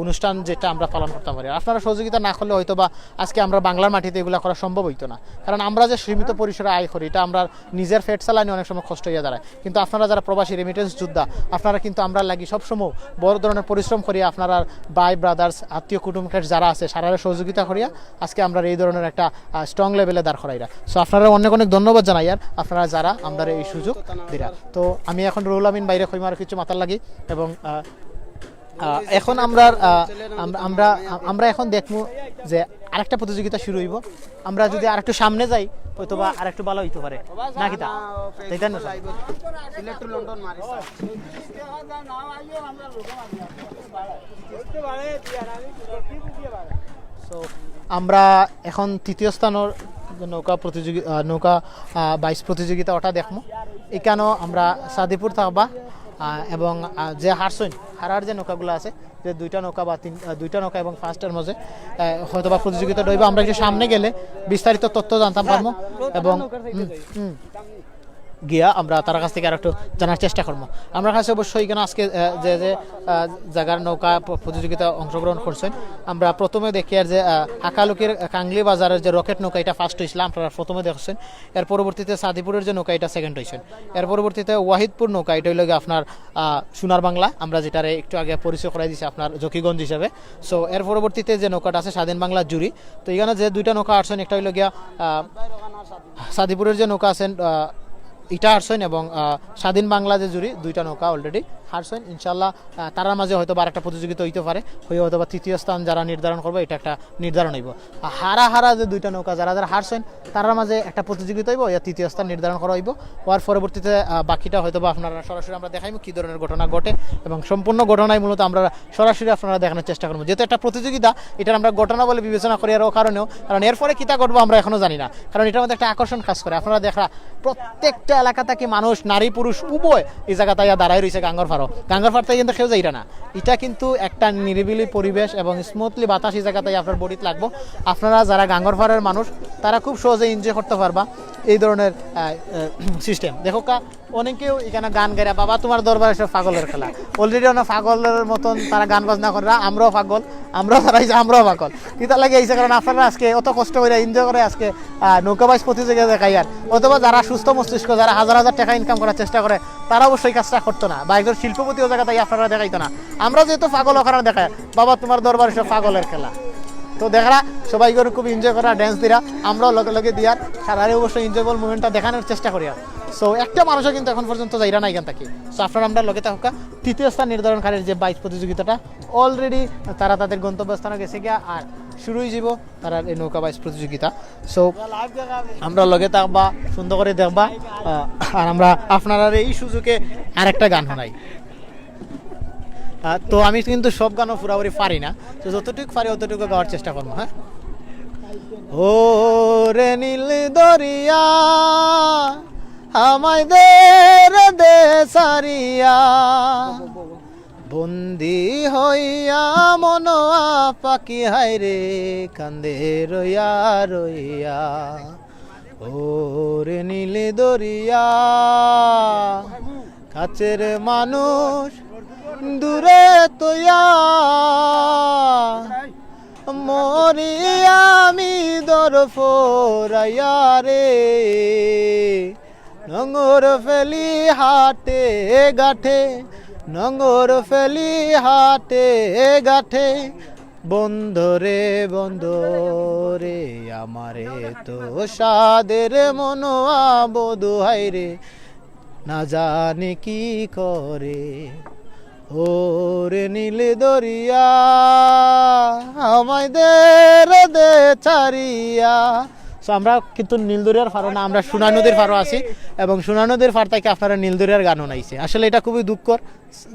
Speaker 2: অনুষ্ঠান যেটা আমরা পালন করতে পারি। আপনারা সহযোগিতা না করলে হয়তো বা আজকে আমরা বাংলার মাটিতে এগুলো করা সম্ভব হইতো না, কারণ আমরা যে সীমিত পরিসরে আয় করি এটা আমরা নিজের পেট চালানি অনেক সময় কষ্ট হইয়া দাঁড়ায়। কিন্তু আপনারা যারা প্রবাসী রেমিটেন্স যোদ্ধা, আপনারা কিন্তু আমরা লাগি সবসময় বড় ধরনের পরিশ্রম করিয়া আপনারা ভাই ব্রাদার্স আত্মীয় কুটুম্বের যারা আছে সারারে সহযোগিতা করিয়া আজকে আমরা এই ধরনের একটা স্ট্রং লেভেলে দাঁড় করাইরা। সো আপনারা অনেক অনেক ধন্যবাদ জানাই আর আপনারা যারা আমরা এই সুযোগ দিরা। তো আমি এখন রুল আমিন বাইরে কইমার কিছু মাথার লাগি এবং এখন আমরা এখন দেখবো যে আরেকটা প্রতিযোগিতা শুরু হইব। আমরা যদি আরেকটু সামনে যাই হয়তো বা আরেকটু ভালো হইতে পারে নাকি তা তাই না? সো আমরা এখন তৃতীয় স্থানের নৌকা বাইচ প্রতিযোগিতা ওটা দেখবো। এখানেও আমরা সাদিপুর থাকবা এবং যে হারার যে নৌকাগুলো আছে, যে দুইটা নৌকা এবং ফার্স্টের মাঝে হয়তো বা প্রতিযোগিতা রইব। আমরা একটু সামনে গেলে বিস্তারিত তথ্য জানতাম পারবো এবং গিয়া আমরা তার কাছ থেকে আর একটু জানার চেষ্টা করবো। আমরা কাছে অবশ্যই এখানে আজকে যে যে জায়গার নৌকা প্রতিযোগিতা অংশগ্রহণ করছেন, আমরা প্রথমে দেখি আর যে হাকালুকির কাংলি বাজারের যে রকেট নৌকা এটা ফার্স্ট হয়েছিল, আপনারা প্রথমে দেখছেন। এর পরবর্তীতে সাদিপুরের যে নৌকা এটা সেকেন্ড হয়েছেন। এর পরবর্তীতে ওয়াহিদপুর নৌকা এটা হইল আপনার সোনার বাংলা, আমরা যেটারে একটু আগে পরিচয় করাই দিচ্ছি আপনার জকিগঞ্জ হিসাবে। সো এর পরবর্তীতে যে নৌকাটা আছে স্বাধীন বাংলা জুড়ি। তো এখানে যে দুইটা নৌকা আসছেন, একটা হইল গিয়া সাদিপুরের যে নৌকা আছেন এটা হারছেন, এবং স্বাধীন বাংলা যে জুড়ি দুইটা নৌকা অলরেডি হারছেন। ইনশাল্লাহ তারার মাঝে হয়তো আর একটা প্রতিযোগিতা হইতে পারে, হয়ে হয়তো বা তৃতীয় স্থান যারা নির্ধারণ করবে এটা একটা নির্ধারণ হইব। হারা যে দুইটা নৌকা যারা যারা হারছেন তারার মাঝে একটা প্রতিযোগিতা হইব, ইয়া তৃতীয় স্থান নির্ধারণ করা হইব। হওয়ার পরবর্তীতে বাকিটা হয়তো বা আপনারা সরাসরি আমরা দেখাইব কী ধরনের ঘটনা ঘটে, এবং সম্পূর্ণ ঘটনায় মূলত আমরা সরাসরি আপনারা দেখানোর চেষ্টা করবো। যেহেতু একটা প্রতিযোগিতা, এটা আমরা ঘটনা বলে বিবেচনা করি আরও কারণেও, কারণ এরপরে কিতা ঘটবো আমরা এখনও জানি না, কারণ এটার মধ্যে একটা আকর্ষণ কাজ করে। আপনারা দেখা প্রত্যেকটা এলাকা থেকে মানুষ, নারী পুরুষ উভয় এই জায়গাতে দাঁড়াই রয়েছে গাঙ্গর ফাড়তে কিন্তু কেউ যাইরা না। এটা কিন্তু একটা নিরিবিলি পরিবেশ এবং স্মুথলি বাতাস এই জায়গাতে আপনার বডিতে লাগবো। আপনারা যারা গাঙ্গর ফাড়ের মানুষ তারা খুব সহজে এনজয় করতে পারবা এই ধরনের সিস্টেম। দেখো অনেকেও এখানে গান গাইরা, বাবা তোমার দরবারে সব পাগলের খেলা, অলরেডি অনেক পাগলের মতন তারা গান বাজনা করে, আমরাও পাগল, আমরাও পাগল। এটা লাগে এইসে, কারণ আপনারা আজকে অত কষ্ট করে এনজয় করে আজকে নৌকা বাইচ প্রতিযোগিতা দেখাই। আর অথবা যারা সুস্থ মস্তিষ্ক, যারা হাজার হাজার টাকা ইনকাম করার চেষ্টা করে, তারা অবশ্যই কাজটা করতো না, বা একজন শিল্পপতিও জায়গা তাই আপনারা দেখাইতো না। আমরা যেহেতু পাগল ওখানে দেখায়, বাবা তোমার দরবারে সব পাগলের খেলা। তো দেখরা সবাই করে খুব এনজয় করা, ড্যান্স দিরা, আমরাও লগে লগে দিয়ার সারারে অবশ্যই এনজয়েবল মুভমেন্টটা দেখানোর চেষ্টা করি। আর সো একটা মানুষও কিন্তু এখন পর্যন্ত যাইরা না এখান থেকে। সো আপনারা আমরা লগে থাকা তৃতীয় স্থান নির্ধারণকারীর যে বাইচ প্রতিযোগিতাটা অলরেডি তারা তাদের গন্তব্যস্থানে গেছে গিয়া, আর শুরুই যাব তারা এই নৌকা বাইচ প্রতিযোগিতা। সো আমরা লগে থাকবা, সুন্দর করে দেখবা, আর আমরা আপনারা এই সুযোগে আরেকটা গান শোনাই। তো আমি কিন্তু সব গানও পুরাপুরি পারি না, তো যতটুকু পারি অতটুকু গাওয়ার চেষ্টা করবো। হ্যাঁ, ও রে নীল দরিয়া আমায় দে সারিয়া, বন্দি হইয়া মনোয়া পাখি হায় রে কান্দে রইয়া রইয়া, ও রে নীল দরিয়া কাছের মানুষ দূরে তোয়া, মরি আমি দরফরাইয়া রে, নঙ্গর ফেলি হাটে গাঠে, নঙ্গর ফেলি হাটে গাঠে, বন্ধরে বন্ধরে আমারে তো সাদের মনোয়া বধু হাই রে, না জানি কি করে, ও রে নীল দরিয়া আমায় দে চারিয়া। সো আমরা কিন্তু নীলদরিয়ার ফারো না, আমরা সোনাই নদীর ফারো আছি, এবং সোনাই নদীর ফার থেকে আপনারা নীলদরিয়ার গানও নাইছে। আসলে এটা খুবই দুঃখর,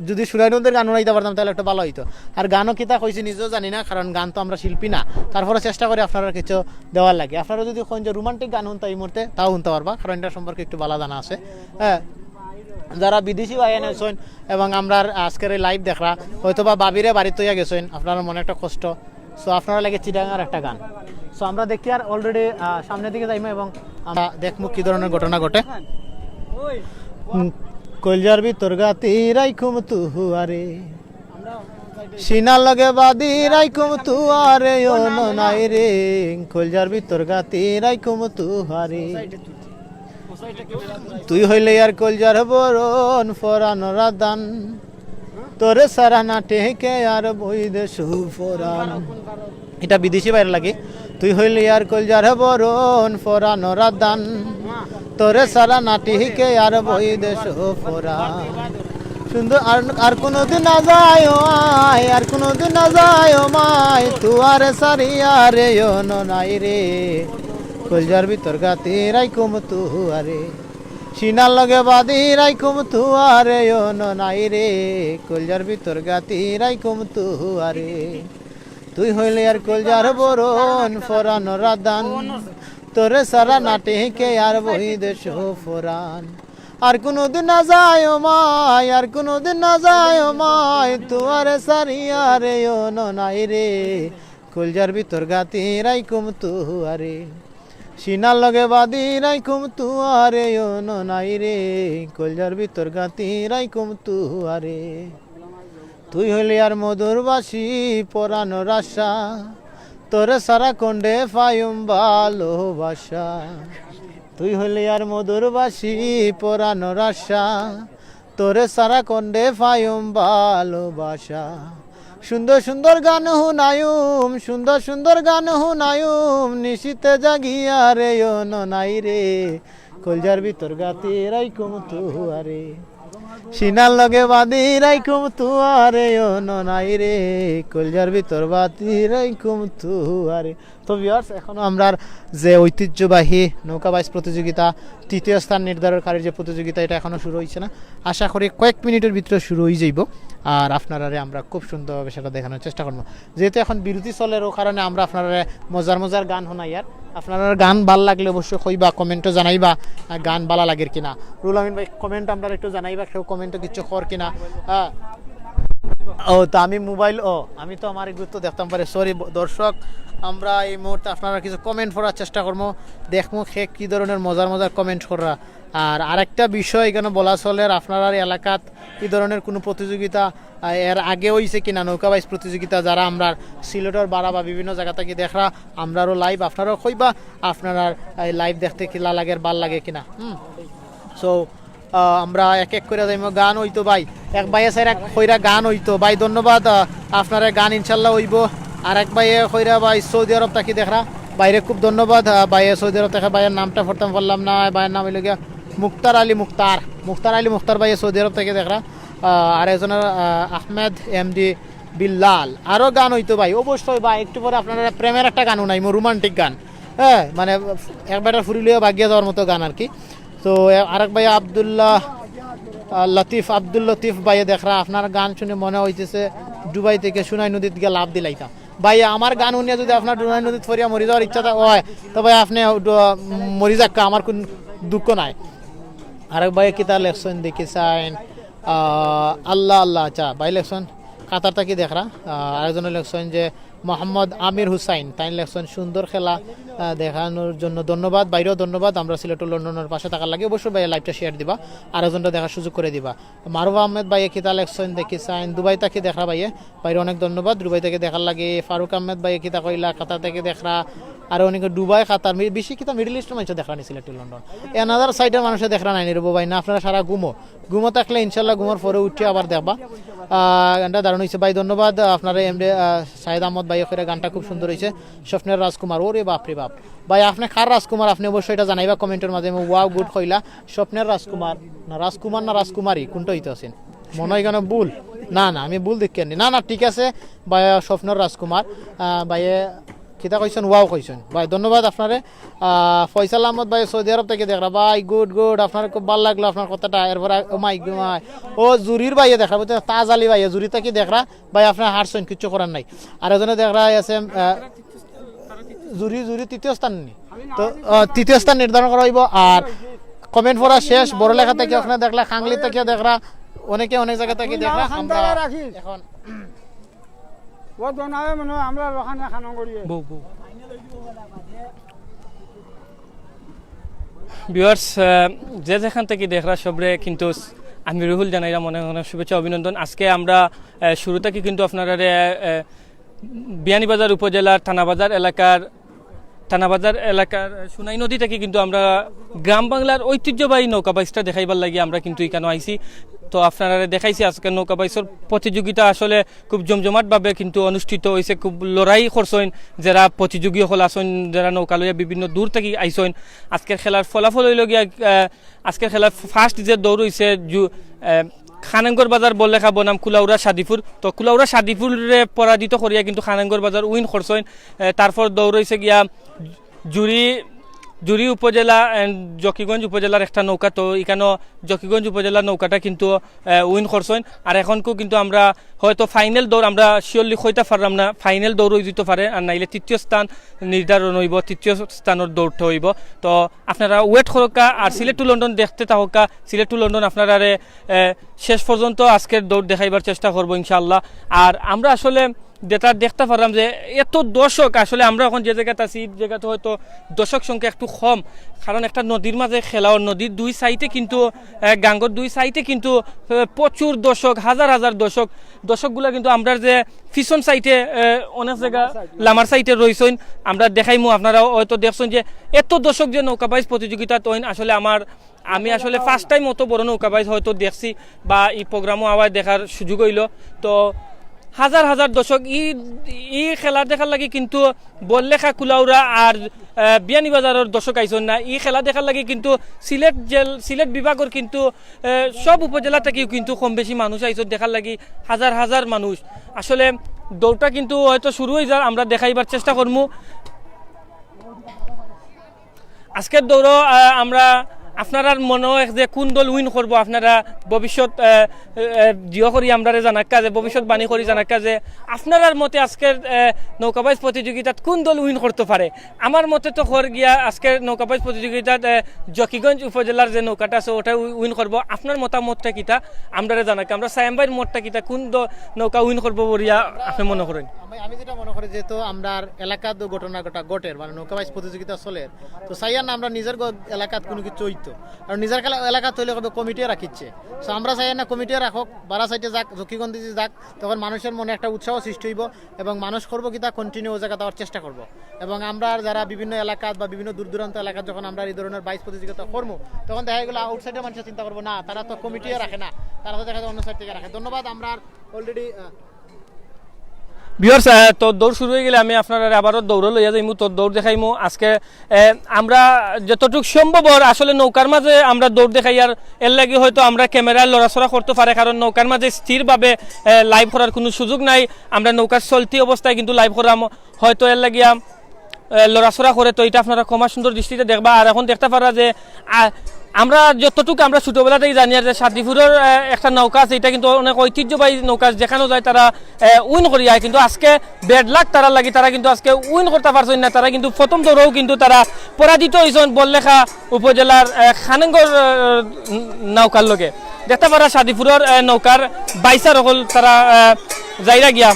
Speaker 2: যদি সোনাই নদীর গানও নাইতে পারতাম তাহলে একটা ভালো হইতো। আর গানও কিতা কইছি নিজেও জানি না, কারণ গান তো আমরা শিল্পী না, তারপরে চেষ্টা করি আপনারা কিছু দেওয়ার লাগে। আপনারা যদি কোন যে রোমান্টিক গান শুনতে এই মুহূর্তে তাও শুনতে পারবা, কারণ এটা সম্পর্কে একটু ভালো জানা আছে। হ্যাঁ, যারা বিদেশি ভাই এনেছেন এবং আমরা আজকের এই লাইভ দেখরা, হয়তো বা বাবিরে বাড়ি তৈয়া গেছেন, আপনার মনে একটা কষ্ট। সো আপনারা লাগে চিটাঙ্গার একটা গান। সো আমরা দেখি আর অলরেডি সামনের দিকে যাইমা, এবং আমরা দেখবো কি ধরনের ঘটনা ঘটে। কলজার ভিতর গাতি রাইখুম তুয়ারে, সিনার লগে বাদি রাইখুম তুয়ারে, ও নাই রে কলজার ভিতর গাতি রাইখুম তুয়ারে, তুই হইলে আর কলজার বরণ ফরানোরা দান, তোরে সারা না টেকে আর বই দে সুফরান। এটা বিদেশি বাইরে লাগে, তুই হইলে আর কলজার বরণ ফরানোরা দান, তোরে সারা না টেকে আর বই দে সুফরান। সুন্দর আর কোনোদিন না যায় ও আয়, আর কোনোদিন না যায় ও মাই, তুয়ারে সারিয়া রে ও নাই রে কলজার ভিতর গাতি রাইকুম তুয়ারে, সিনার লগে বাদি রাইকুম তুয়ারে, ও নাই রে কলজার ভিতর গাতি রাইকুম তুয়ারে, তুই হইলে আর কলজার বরণ ফরানোর দান, তোরে সারা নাটে কে আর বই দেশ ফরান। আর কোনোদিন না যায় ও মাই, আর কোনোদিন না যায় ও মাই, তুয়ারে সারিয়া রে ও নাই রে কলজার ভিতর গাতি রাইকুম তুয়ারে, সিনার লগে বাদি রাইকুম তুয়ারে ও নাই রে কলজার ভিতর গাতি রাইকুম তুয়ারে তুই হইলি আর মধুর বাসি পরানোর আশা তোরে সারা কন্ডে পায়ুম ভালোবাসা তুই হইলি আর মধুর বাসি পরানোর আশা তোরে সারা কন্ডে পায়ুম ভালোবাসা সুন্দর সুন্দর গান হুনায়ুম সুন্দর সুন্দর গান হুনায়ুম নিশিতে জাগিয়া রে ও নাই রে কলজার ভিতর গাতি রাইকুম তুয়ারে সিনার লগে বাদি রাইকুম তুয়ারে ও নাই রে কলজার ভিতর বাতি রাইকুম তুয়ারে। তো ভিউয়ার্স এখনো আমরা যে ঐতিহ্যবাহী নৌকা বাইচ প্রতিযোগিতা তৃতীয় স্থান নির্ধারণকারীর যে প্রতিযোগিতা এটা এখনো শুরু হয়েছে না, আশা করি কয়েক মিনিটের ভিতরে শুরু হয়ে যাইব আর আপনারা আমরা খুব সুন্দরভাবে সেটা দেখানোর চেষ্টা করবো। যেহেতু এখন বিরতি চলের ও কারণে আমরা আপনারা মজার মজার গান শোনাই আর আপনারা গান ভাল লাগলে অবশ্যই কইবা কমেন্টও জানাইবা গান ভালো লাগের কিনা। রুল আমিন ভাই কমেন্ট আমরা একটু জানাইবা কেউ কমেন্টও কিছু কর কিনা। হ্যাঁ ও তো আমি মোবাইল আমি তো আমার গুরুত্ব দেখতাম পারে সরি দর্শক আমরা এই মুহূর্তে আপনারা কিছু কমেন্ট করার চেষ্টা করবো দেখবো সে কী ধরনের মজার মজার কমেন্ট করা। আর আরেকটা বিষয় এখানে বলা চলে আপনার এলাকাত এই ধরনের কোনো প্রতিযোগিতা এর আগে হয়েছে কিনা নৌকা বাইচ প্রতিযোগিতা যারা আমরা সিলেটের বাড়া বা বিভিন্ন জায়গা থেকে দেখা আমরারও লাইভ আপনারাও কইবা আপনারা লাইভ দেখতে কিলা লাগে ভাল লাগে কিনা। সো আমরা এক এক করে যাইম গান হইতো ভাই এক ভাইয়ে সাইরা কইরা গান হইতো ভাই ধন্যবাদ আপনারা গান ইনশাল্লাহ হইব। আর এক ভাইয়ে কইরা ভাই সৌদি আরব তাকি দেখরা বাইরে খুব ধন্যবাদ ভাইয়ে সৌদি আরব থেকে ভাইয়ের নামটা পড়তাম পারলাম না ভাইয়ের নাম হইল গিয়া মুক্তার আলী মুক্তার ভাইয়ে সৌদি আরব থেকে দেখরা আর একজনের আহমেদ এমডি বিল্লাল আরও গান হইতো ভাই অবশ্যই ভাই একটু পরে আপনারা প্রেমের একটা গান নাই রোমান্টিক গান হ্যাঁ মানে একবার ফুরিলিও ভাগিয়ে যাওয়ার মতো গান আর কি। তো আরেক ভাই আব্দুল লতিফ ভাইয়ে দেখরা আপনার গান শুনে মনে হইতেছে দুবাই থেকে সোনাই নদীত গিয়ে লাভ দিলাইতাম ভাই আমার গান শুনিয়া যদি আপনার সোনাই নদীত ফরিয়া মরি যাওয়ার ইচ্ছা হয় তো ভাই আপনি মরি যাক আমার কোন দুঃখ নাই। আরেক ভাই কিতা লেখছেন দেখি চাইন আল্লাহ আচ্ছা ভাই লেখছেন কাতার তাকি দেখরা আরেকজনের লেখছেন যে মোহাম্মদ আমির হুসাইন তাই লেখছেন সুন্দর খেলা দেখানোর জন্য ধন্যবাদ বাইরেও ধন্যবাদ আমরা সিলেট লন্ডনের পাশে থাকার লাগে অবশ্যই ভাই লাইভটা শেয়ার দিবা আরেকজনটা দেখার সুযোগ করে দিবা। মারুফা আহমেদ ভাইয়ে কিতা লেখছেন দেখি চাইন দুবাই তাকে দেখা ভাইয়ে বাইরে অনেক ধন্যবাদ দুবাই থেকে দেখার লাগে। ফারুক আহমেদ ভাইয়ে কিতা কইলা কাতার থেকে দেখরা আর অনেকে দুবাই কাতার বেশি কিতা মিডল ইস্টের মানুষ দেখা নি সিলেট লন্ডন এনাদার সাইডের মানুষের দেখা নাই নিরব ভাই না আপনারা সারা ঘুমো থাকলে ইনশাল্লাহ ঘুমোর পরে উঠে আবার দেখবা গানটা দারুণ হয়েছে ভাই ধন্যবাদ আপনারা এমডি শাহেদ আহমদ ভাই করে গানটা খুব সুন্দর হয়েছে স্বপ্নের রাজকুমার ওরে বাপরে বাপ ভাই আপনি কার রাজকুমার আপনি অবশ্যই এটা জানাইবা কমেন্টের মাধ্যমে ওয়াও গুড কইলা স্বপ্নের রাজকুমার না রাজকুমারী কোনটা হইতে আছেন মনে হয় কেন ভুল না আমি ভুল দেখি না ঠিক আছে ভাই স্বপ্নের রাজকুমার ভাইয়ে কিতা কইছেন ওয়াও কইছেন ভাই ধন্যবাদ আপনারে। ফয়সাল আহমদ ভাই সৌদি আরব থেকে দেখরা ভাই গুড আপনার খুব ভালো লাগলো আপনার কথাটা এরপর ও জুরির ভাইয়ে দেখরা বলতে তাজ আলী ভাইয়ে জুরি থেকে দেখরা ভাই আপনার হারছেন কিচ্ছু করার নাই। আর এজনে দেখরা আছে জুরি তৃতীয় স্থান তো তৃতীয় স্থান নির্ধারণ করা হইব। আর কমেন্ট পড়া শেষ বড় লেখা থেকে আপনার দেখলা খাংলি থেকে দেখরা অনেকে অনেক জায়গা থেকে দেখরা আমরা এখন
Speaker 1: ভিউয়ার্স যে যেখান থেকে দেখরা সবরে কিন্তু আমি রুহুল জানাইরা মনে মনে শুভেচ্ছা অভিনন্দন। আজকে আমরা শুরু থেকে কিন্তু আপনারা বিয়ানীবাজার উপজেলার থানাবাজার এলাকার সোনাই নদী থেকে কিন্তু আমরা গ্রাম বাংলার ঐতিহ্যবাহী নৌকা বাইচটা দেখাইবার লাগি আমরা কিন্তু এখানে আইছি। তো আপনারা দেখাইছি আজকে নৌকা বাইচের প্রতিযোগিতা আসলে খুব জমজমাটভাবে কিন্তু অনুষ্ঠিত হয়েছে খুব লড়াই করছেন যারা প্রতিযোগী হল আসেন যারা নৌকা লইয়া বিভিন্ন দূর থেকে আইসেন। আজকের খেলার ফলাফল হইল গিয়া আজকের খেলার ফার্স্ট যে দৌড় হয়েছে খানাঙ্গর বাজার বললেখা বনাম কুলাউড়া সাদিপুর। তো কুলাউড়া সাদিপুরে পরাজিত করিয়া কিন্তু খানাঙ্গর বাজার উইন করছেন। তারপর দৌড় হয়েছে গিয়া জুরি উপজেলা জকিগঞ্জ উপজেলার একটা নৌকা। তো এখানেও জকিগঞ্জ উপজেলার নৌকাটা কিন্তু উইন করছেন। আর এখনকেও কিন্তু আমরা হয়তো ফাইনাল দৌড় আমরা শিওরলি হইতে পারলাম না ফাইনাল দৌড় হয়ে যেতে পারে আর নাইলে তৃতীয় স্থান নির্ধারণ হইব তৃতীয় স্থানের দৌড়টা হইব। তো আপনারা ওয়েট করকা আর সিলেট টু লন্ডন দেখতে থাকা সিলেট টু লন্ডন আপনারা শেষ পর্যন্ত আজকের দৌড় দেখাইবার চেষ্টা করবো ইনশাআল্লাহ। আর আমরা আসলে দেখতে পারলাম যে এত দর্শক আসলে আমরা এখন যে জায়গাতে আছি জায়গাতে হয়তো দর্শক সংখ্যা একটু কম, কারণ একটা নদীর মাঝে খেলা, নদীর দুই সাইডে কিন্তু গাঙ্গর দুই সাইডে কিন্তু প্রচুর দর্শক, হাজার হাজার দর্শকগুলো কিন্তু আমরা যে পিছন সাইডে অনেক জায়গা লামার সাইডে রয়েছেন আমরা দেখাইমু, আপনারা হয়তো দেখছেন যে এত দর্শক যে নৌকা বাইচ প্রতিযোগিতা তৈন আসলে আমি আসলে ফার্স্ট টাইম অত বড় নৌকা বাইচ হয়তো দেখছি বা এই প্রোগ্রামও আবার দেখার সুযোগ হইল। তো হাজার হাজার দর্শক ই খেলা দেখার লাগে কিন্তু বললেখা কুলাউরা আর বিয়ানীবাজারের দর্শক আইসন না, এই খেলা দেখার লাগে কিন্তু সিলেট বিভাগের কিন্তু সব উপজেলা থেকেও কিন্তু কম বেশি মানুষ আইসন দেখার লাগি, হাজার হাজার মানুষ। আসলে দৌড়টা কিন্তু হয়তো শুরু হয়ে যায়, আমরা দেখাইবার চেষ্টা করবো। আজকের দৌড় আমরা আপনার মনে হয় যে কোন দল উইন করবো, আপনারা ভবিষ্যৎ জিও করি আমরা জানাক কাজে ভবিষ্যৎ বাণী করি জানাক কাজে আপনার মতে আজকের নৌকাবাইজ প্রতিযোগিতাত কোন দল উইন করতে পারে। আমার মতে তো খর গিয়া আজকের নৌকাবাইজ প্রতিযোগিতাত জকিগঞ্জ উপজেলার যে নৌকাটা আছে ওটা উইন করবো। আপনার মতামতটা কিতা আমরা জানাক, আমরা সায়েম ভাইয়ের মতটা কিতা, কোন নৌকা উইন করবো বলিয়া আপনি মনে করেন?
Speaker 2: আমি যেটা মনে করি যেহেতু আমরা এলাকার ঘটনা ঘটের মানে নৌকাবাইজ প্রতিযোগিতা চলে, তো চাইয়া না আমরা নিজের এলাকাত কোনো কিছু হইতো আর নিজের এলাকা তৈরি করবে কমিটিও রাখিচ্ছে। সো আমরা চাই না কমিটিও রাখক, বারা সাইডে যাক, ঝুঁকিগঞ্জ যাক, তখন মানুষের মনে একটা উৎসাহ সৃষ্টি হইব এবং মানুষ করবো কি তা কন্টিনিউ ওই জায়গা দেওয়ার চেষ্টা করবো। এবং আমরা যারা বিভিন্ন এলাকাত বা বিভিন্ন দূর দূরান্ত এলাকাত যখন আমরা এই ধরনের বাইচ প্রতিযোগিতা করবো তখন দেখা গেলো আউটসাইডের মানুষের চিন্তা করবো না, তারা তো কমিটিও রাখে না, তারা তো দেখা যায় অন্য সাইড থেকে রাখে। ধন্যবাদ। আমরা অলরেডি
Speaker 1: ভিউয়ার্স, তোর দৌড় শুরু হয়ে গেলে আমি আপনারা আবারও দৌড় লইয়া যাইমু, তোর দৌড় দেখাইমু। আজকে আমরা যতটুকু সম্ভব আসলে নৌকার মাঝে আমরা দৌড় দেখাই, আর এর লাগে হয়তো আমরা ক্যামেরায় লড়াচড়া করতে পারে, কারণ নৌকার মাঝে স্থিরভাবে লাইভ করার কোনো সুযোগ নাই। আমরা নৌকার চলতি অবস্থায় কিন্তু লাইভ করাম, হয়তো এর লাগিয়া লড়াচড়া করে, তো এটা আপনারা ক্ষমা সুন্দর দৃষ্টিতে দেখবা। আর এখন দেখতে পারা যে আমরা যতটুকু আমরা ছোটবেলাতেই জানি আর যে সাদিপুরের একটা নৌকা আছে, এটা কিন্তু অনেক ঐতিহ্যবাহী নৌকা, যেখানেও যায় তারা উইন করি যায়। কিন্তু আজকে ব্যাড লাক তারা লাগি, তারা কিন্তু আজকে উইন করতে পারছেন না, তারা কিন্তু প্রথম দৌড়েও কিন্তু তারা পরাজিত হয়েছেন বললেখা উপজেলার খানেঙ্গর নৌকার লগে। দেখতে পারা সাদিপুরের নৌকার বাইসার হল তারা যাইরা গিয়া।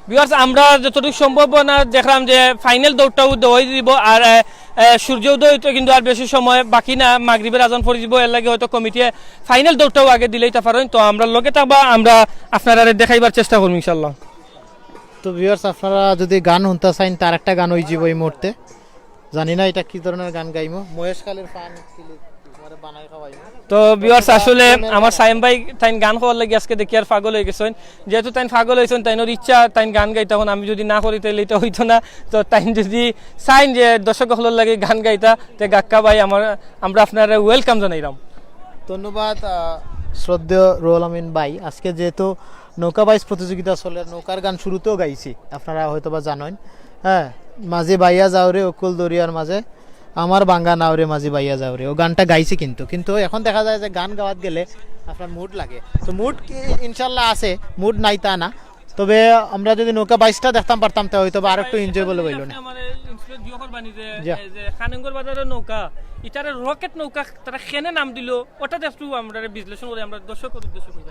Speaker 1: ভিউয়ার্স, আমরা যতটুকু সম্ভব না দেখলাম যে ফাইনাল দৌড়টাও দেওয়াই দিব, আর সূর্য উদয় কিন্তু আর বেশি সময় বাকি না, মাগরিবের আজান পড়ে যাব, এর লাগে হয়তো কমিটি ফাইনাল দৌড়টাও আগে দিলেই তা পারেন। তো আমরা লগে থাকবা, আমরা আপনারা দেখাইবার চেষ্টা করবো ইনশাল্লাহ।
Speaker 2: তো ভিউয়ার্স, আপনারা যদি গান শুনতে চাইন তার একটা গান হয়ে যাব এই মুহূর্তে, জানি না এটা কি ধরনের গান গাইমো, মহেশখালীর পান বানাই খাওয়াই।
Speaker 1: তো ভিউয়ার্স, আসলে আমার সাইম ভাই তাইন গান খাওয়ার লাগে আজকে দেখি আর পাগল হয়ে গেছেন, যেহেতু তাইন পাগল হয়েছেন তাইনের ইচ্ছা তাইন গান গাই, তখন আমি যদি না করি তাহলে এটা হইতো না। তো তাইন যদি চাইন যে দর্শক হলার লাগে গান গাইতা, তে গাক্কা ভাই আমরা আপনারা ওয়েলকাম জানাইলাম।
Speaker 2: ধন্যবাদ শ্রদ্ধেয় রুহুল আমিন ভাই। আজকে যেহেতু নৌকা বাইচ প্রতিযোগিতা চলে, নৌকার গান শুরুতেও গাইছি, আপনারা হয়তো বা জানেন। হ্যাঁ, মাঝি বাইয়া যাওরে অকুল দরিয়ার মাঝে আমার বাঙ্গা নাওরে মাঝি বাইয়া যাওরে, ও গানটা গাইছি। কিন্তু এখন দেখা যায় যে গান গাওয়াত গেলে আপনার মুড লাগে, তো মুড ইনশাল্লাহ আছে, মুড নাই তা না, তবে আমরা যদি নৌকা বাইচটা দেখতাম পারতাম তো হয়তো আর একটু এনজয় বলে বললো না।
Speaker 1: খানেঙ্গর বাজারের নৌকা এটারে রকেট নৌকা তারা কেনে নাম দিল, ওটা একটু আমরা বিশ্লেষণ করে আমরা দর্শকের উদ্দেশ্য করি।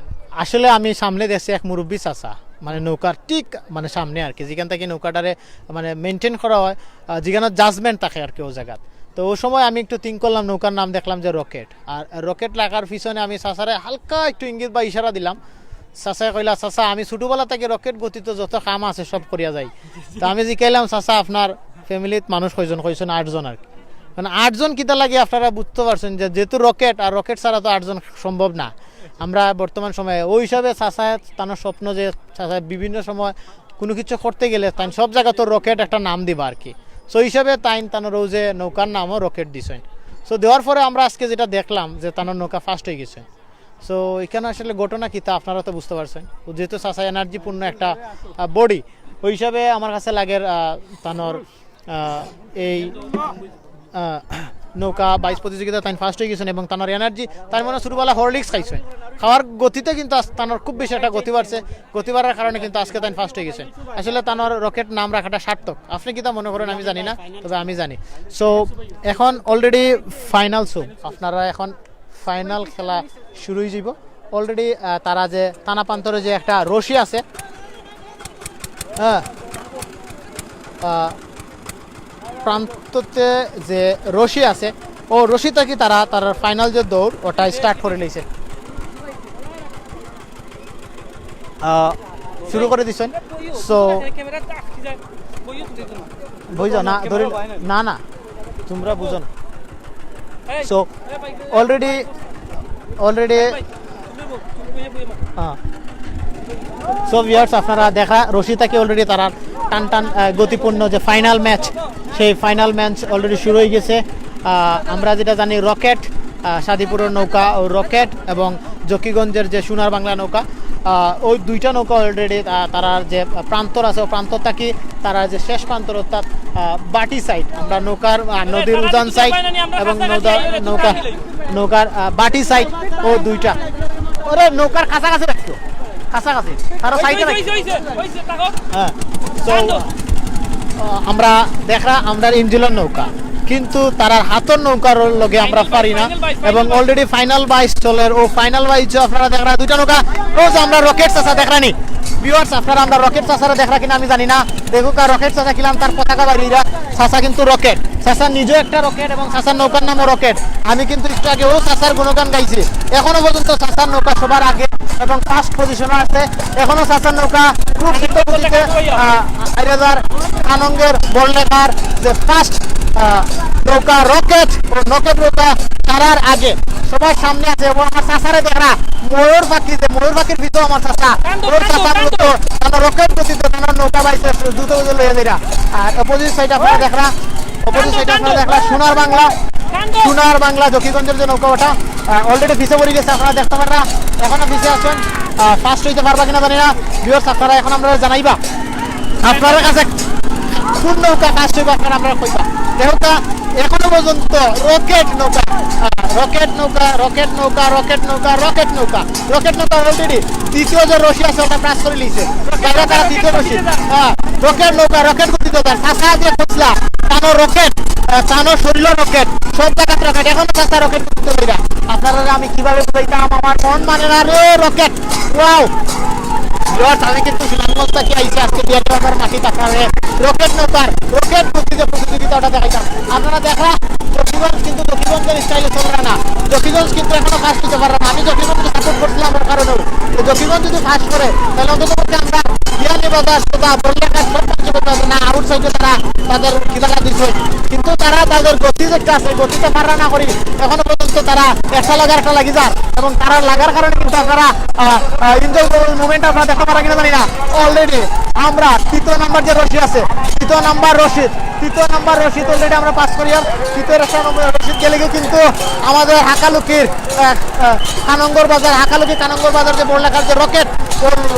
Speaker 2: আসলে আমি সামনে দেখছি এক মুরব্বী চাচা, মানে নৌকার ঠিক মানে সামনে আর কি, যেখান থেকে নৌকাটারে মানে মেনটেন করা হয়, যেখানে জাজমেন্ট থাকে আর কি ও জায়গা। তো ওই সময় আমি একটু থিঙ্ক করলাম, নৌকার নাম দেখলাম যে রকেট, আর রকেট লাগার পিছনে আমি চাচারে হালকা একটু ইঙ্গিত বা ইশারা দিলাম। চাচাই কইলা, চাচা আমি ছোটবেলা থেকে রকেট গতিত যত কাম আছে সব করিয়া যাই। তো আমি জিকাইলাম, চাচা আপনার ফ্যামিলিত মানুষ কয়জন? কইছেন 8 জন আর কি। মানে 8 জন কিতা লাগে আপনারা বুঝতে পারছেন যে যেহেতু রকেট, আর রকেট ছাড়া তো 8 জন সম্ভব না। আমরা বর্তমান সময়ে ওই হিসাবে চাচা তার স্বপ্ন যে চাচা বিভিন্ন সময় কোনো কিছু করতে গেলে তাই সব জায়গা তো রকেট একটা নাম দিবা আর কি। সো হিসাবে তাই তানোর যে নৌকার নামও রকেট দিছেন। সো দেওয়ার পরে আমরা আজকে যেটা দেখলাম যে তানোর নৌকা ফার্স্ট হয়ে গেছে। সো এখানে আসলে ঘটনা কি তা আপনারা তো বুঝতে পারছেন, যেহেতু চাচা এনার্জিপূর্ণ একটা বডি, ওই হিসাবে আমার কাছে লাগে তানোর এই নৌকা বাইশ প্রতিযোগিতা তাই ফার্স্ট হয়ে গেছেন এবং তার এনার্জি তাই মনে ছোটবেলা হরলিক্স খাইছেন খাওয়ার গতিতে কিন্তু তার খুব বেশি একটা গতি বাড়ছে গতি বাড়ার কারণে কিন্তু আজকে তাই ফার্স্ট হয়ে গেছে আসলে তার রকেট নাম রাখাটা সার্থক আপনি কি তা মনে করেন আমি জানি না তবে আমি জানি সো এখন অলরেডি ফাইনাল শো আপনারা এখন ফাইনাল খেলা শুরু হয়ে যাব অলরেডি তারা যে টানাপান্তরে যে একটা রশি আছে হ্যাঁ প্রান্ততে যে রশি আছে ও রশি থেকে তারা তার ফাইনাল যে দৌড় ওটা স্টার্ট করে নিয়েছে শুরু করে দিছেন সো বুঝো না ধরি না না তোমরা বুঝো না সো অলরেডি সো ভিউয়ার্স আপনারা দেখা রশি থেকে অলরেডি তারা টান টান গতিপূর্ণ যে ফাইনাল ম্যাচ সেই ফাইনাল ম্যাচ অলরেডি শুরু হয়ে গেছে আমরা যেটা জানি রকেট সাদিপুরের নৌকা ও রকেট এবং জকিগঞ্জের যে সোনার বাংলা নৌকা ওই দুইটা নৌকা অলরেডি তারা যে প্রান্তর আছে ও প্রান্তর থাকি তারা যে শেষ প্রান্তর অর্থাৎ বাটি সাইড আমরা নৌকার নদীর উজান সাইড এবং নৌকার বাটি সাইড ও দুইটা ওরে নৌকার কাছাকাছি রাখতো কাছাকাছি তারা সাইডে হ্যাঁ তো আমরা দেখা আমরা ইঞ্জিনের নৌকা কিন্তু তার হাতের নৌকার লগে আমরা পারি না এবং অলরেডি ফাইনাল বাইশ চলে ও ফাইনাল বাইশ আপনারা দেখা দুইটা নৌকা রোজ আমরা রকেট চাষা দেখানি ভিউয়ার্স আপনারা আমরা রকেট চাষারা দেখা কিনা আমি জানি না দেখুক আর রকেট চাষা কিলাম তার পতাকা বাড়িরা চাষা কিন্তু রকেট চাষা নিজেও একটা রকেট এবং চাষার নৌকার নামও রকেট আমি কিন্তু একটু আগে ও চাষার গুণগান গাইছি এখনো পর্যন্ত চাষার নৌকা সবার আগে এবং ফার্স্ট পজিশনে আছে এখনো চাষার নৌকা খুব দ্রুতগতিতে আনন্দের বললেখার যে ফার্স্ট নৌকা রকেট ও নৌকা তারার আগে সবার সামনে আছে এবং আমার চাষারে দেখা ময়ূর পাখির ভিতরে আমার চাষা ওর চাষা মূলত রকেট গতিতে তারা নৌকা বাইছে দ্রুত লইয়া যাইরা আর অপোজিট সাইড আপনারা দেখা সোনার বাংলা জকিগঞ্জের যে নৌকা ওটা অলরেডি পিছিয়ে পড়ে গেছে আপনারা দেখতে পারা এখনো পিছিয়ে আছেন ফার্স্ট হইতে পারবা কিনা জানি না ভিউয়ার্স আপনারা এখন আমরা জানাইবা আপনার কাছে কোন নৌকা ফার্স্ট হইবা আপনারা আমরা কইবা যেহেতু এখনো পর্যন্ত রকেট নৌকা অলরেডি দ্বিতীয় যে রশি আছে ওটা প্রাস করে লিছে তারা দ্বিতীয় রশি রকেট নৌকা রকেট গতিতে চাষা দিয়ে খুঁজলা তানো রকেট তানো শরীর রকেট সব জায়গা রকেট এখন চাষা রকেট গতিতে লইরা আপনারা আমি কিভাবে বুঝাইতাম আমার মন মানে না রে রকেট ওয়াও আমি কিন্তু সুনামগঞ্জ থেকে আইসি আজকে বিয়ার মাটি তাকাবে রকেট নৌকার রকেট গতিতে প্রতিযোগিতাটা দেখাইতাম আপনারা দেখা জকিগঞ্জ কিন্তু জকিগঞ্জের স্টাইলে চলবে না জকিগঞ্জ কিন্তু এখনো ফার্স্ট হতে পারবে না আমি জকিগঞ্জকে সাপোর্ট করছিলাম আমার কারণেও জকিগঞ্জ যদি ফার্স্ট করে তাহলে অন্তত আমরা বিয়ানীবাজার সোজা বললেখার সব কিছু করতে হবে না আউট সাইডে তারা তাদের খেলাটা দিচ্ছে কিন্তু তারা তাদের গতি যেটা আছে গতিতে পারা না করি এখনো পর্যন্ত তারা একটা লাগি যার এবং তারা লাগার কারণে কিন্তু আপনারা এনজয় মুভমেন্ট আপনারা দেখতে পারা কিনা জানি না অলরেডি আমরা তৃতীয় নাম্বার যে রশি আছে তৃতীয় নাম্বার রশিদ অলরেডি আমরা পাস করি আর তৃতীয় নম্বর রশিদ গেলে কিন্তু আমাদের হাকালুকির কানঙ্গর বাজার যে বোর্ড লেখার যে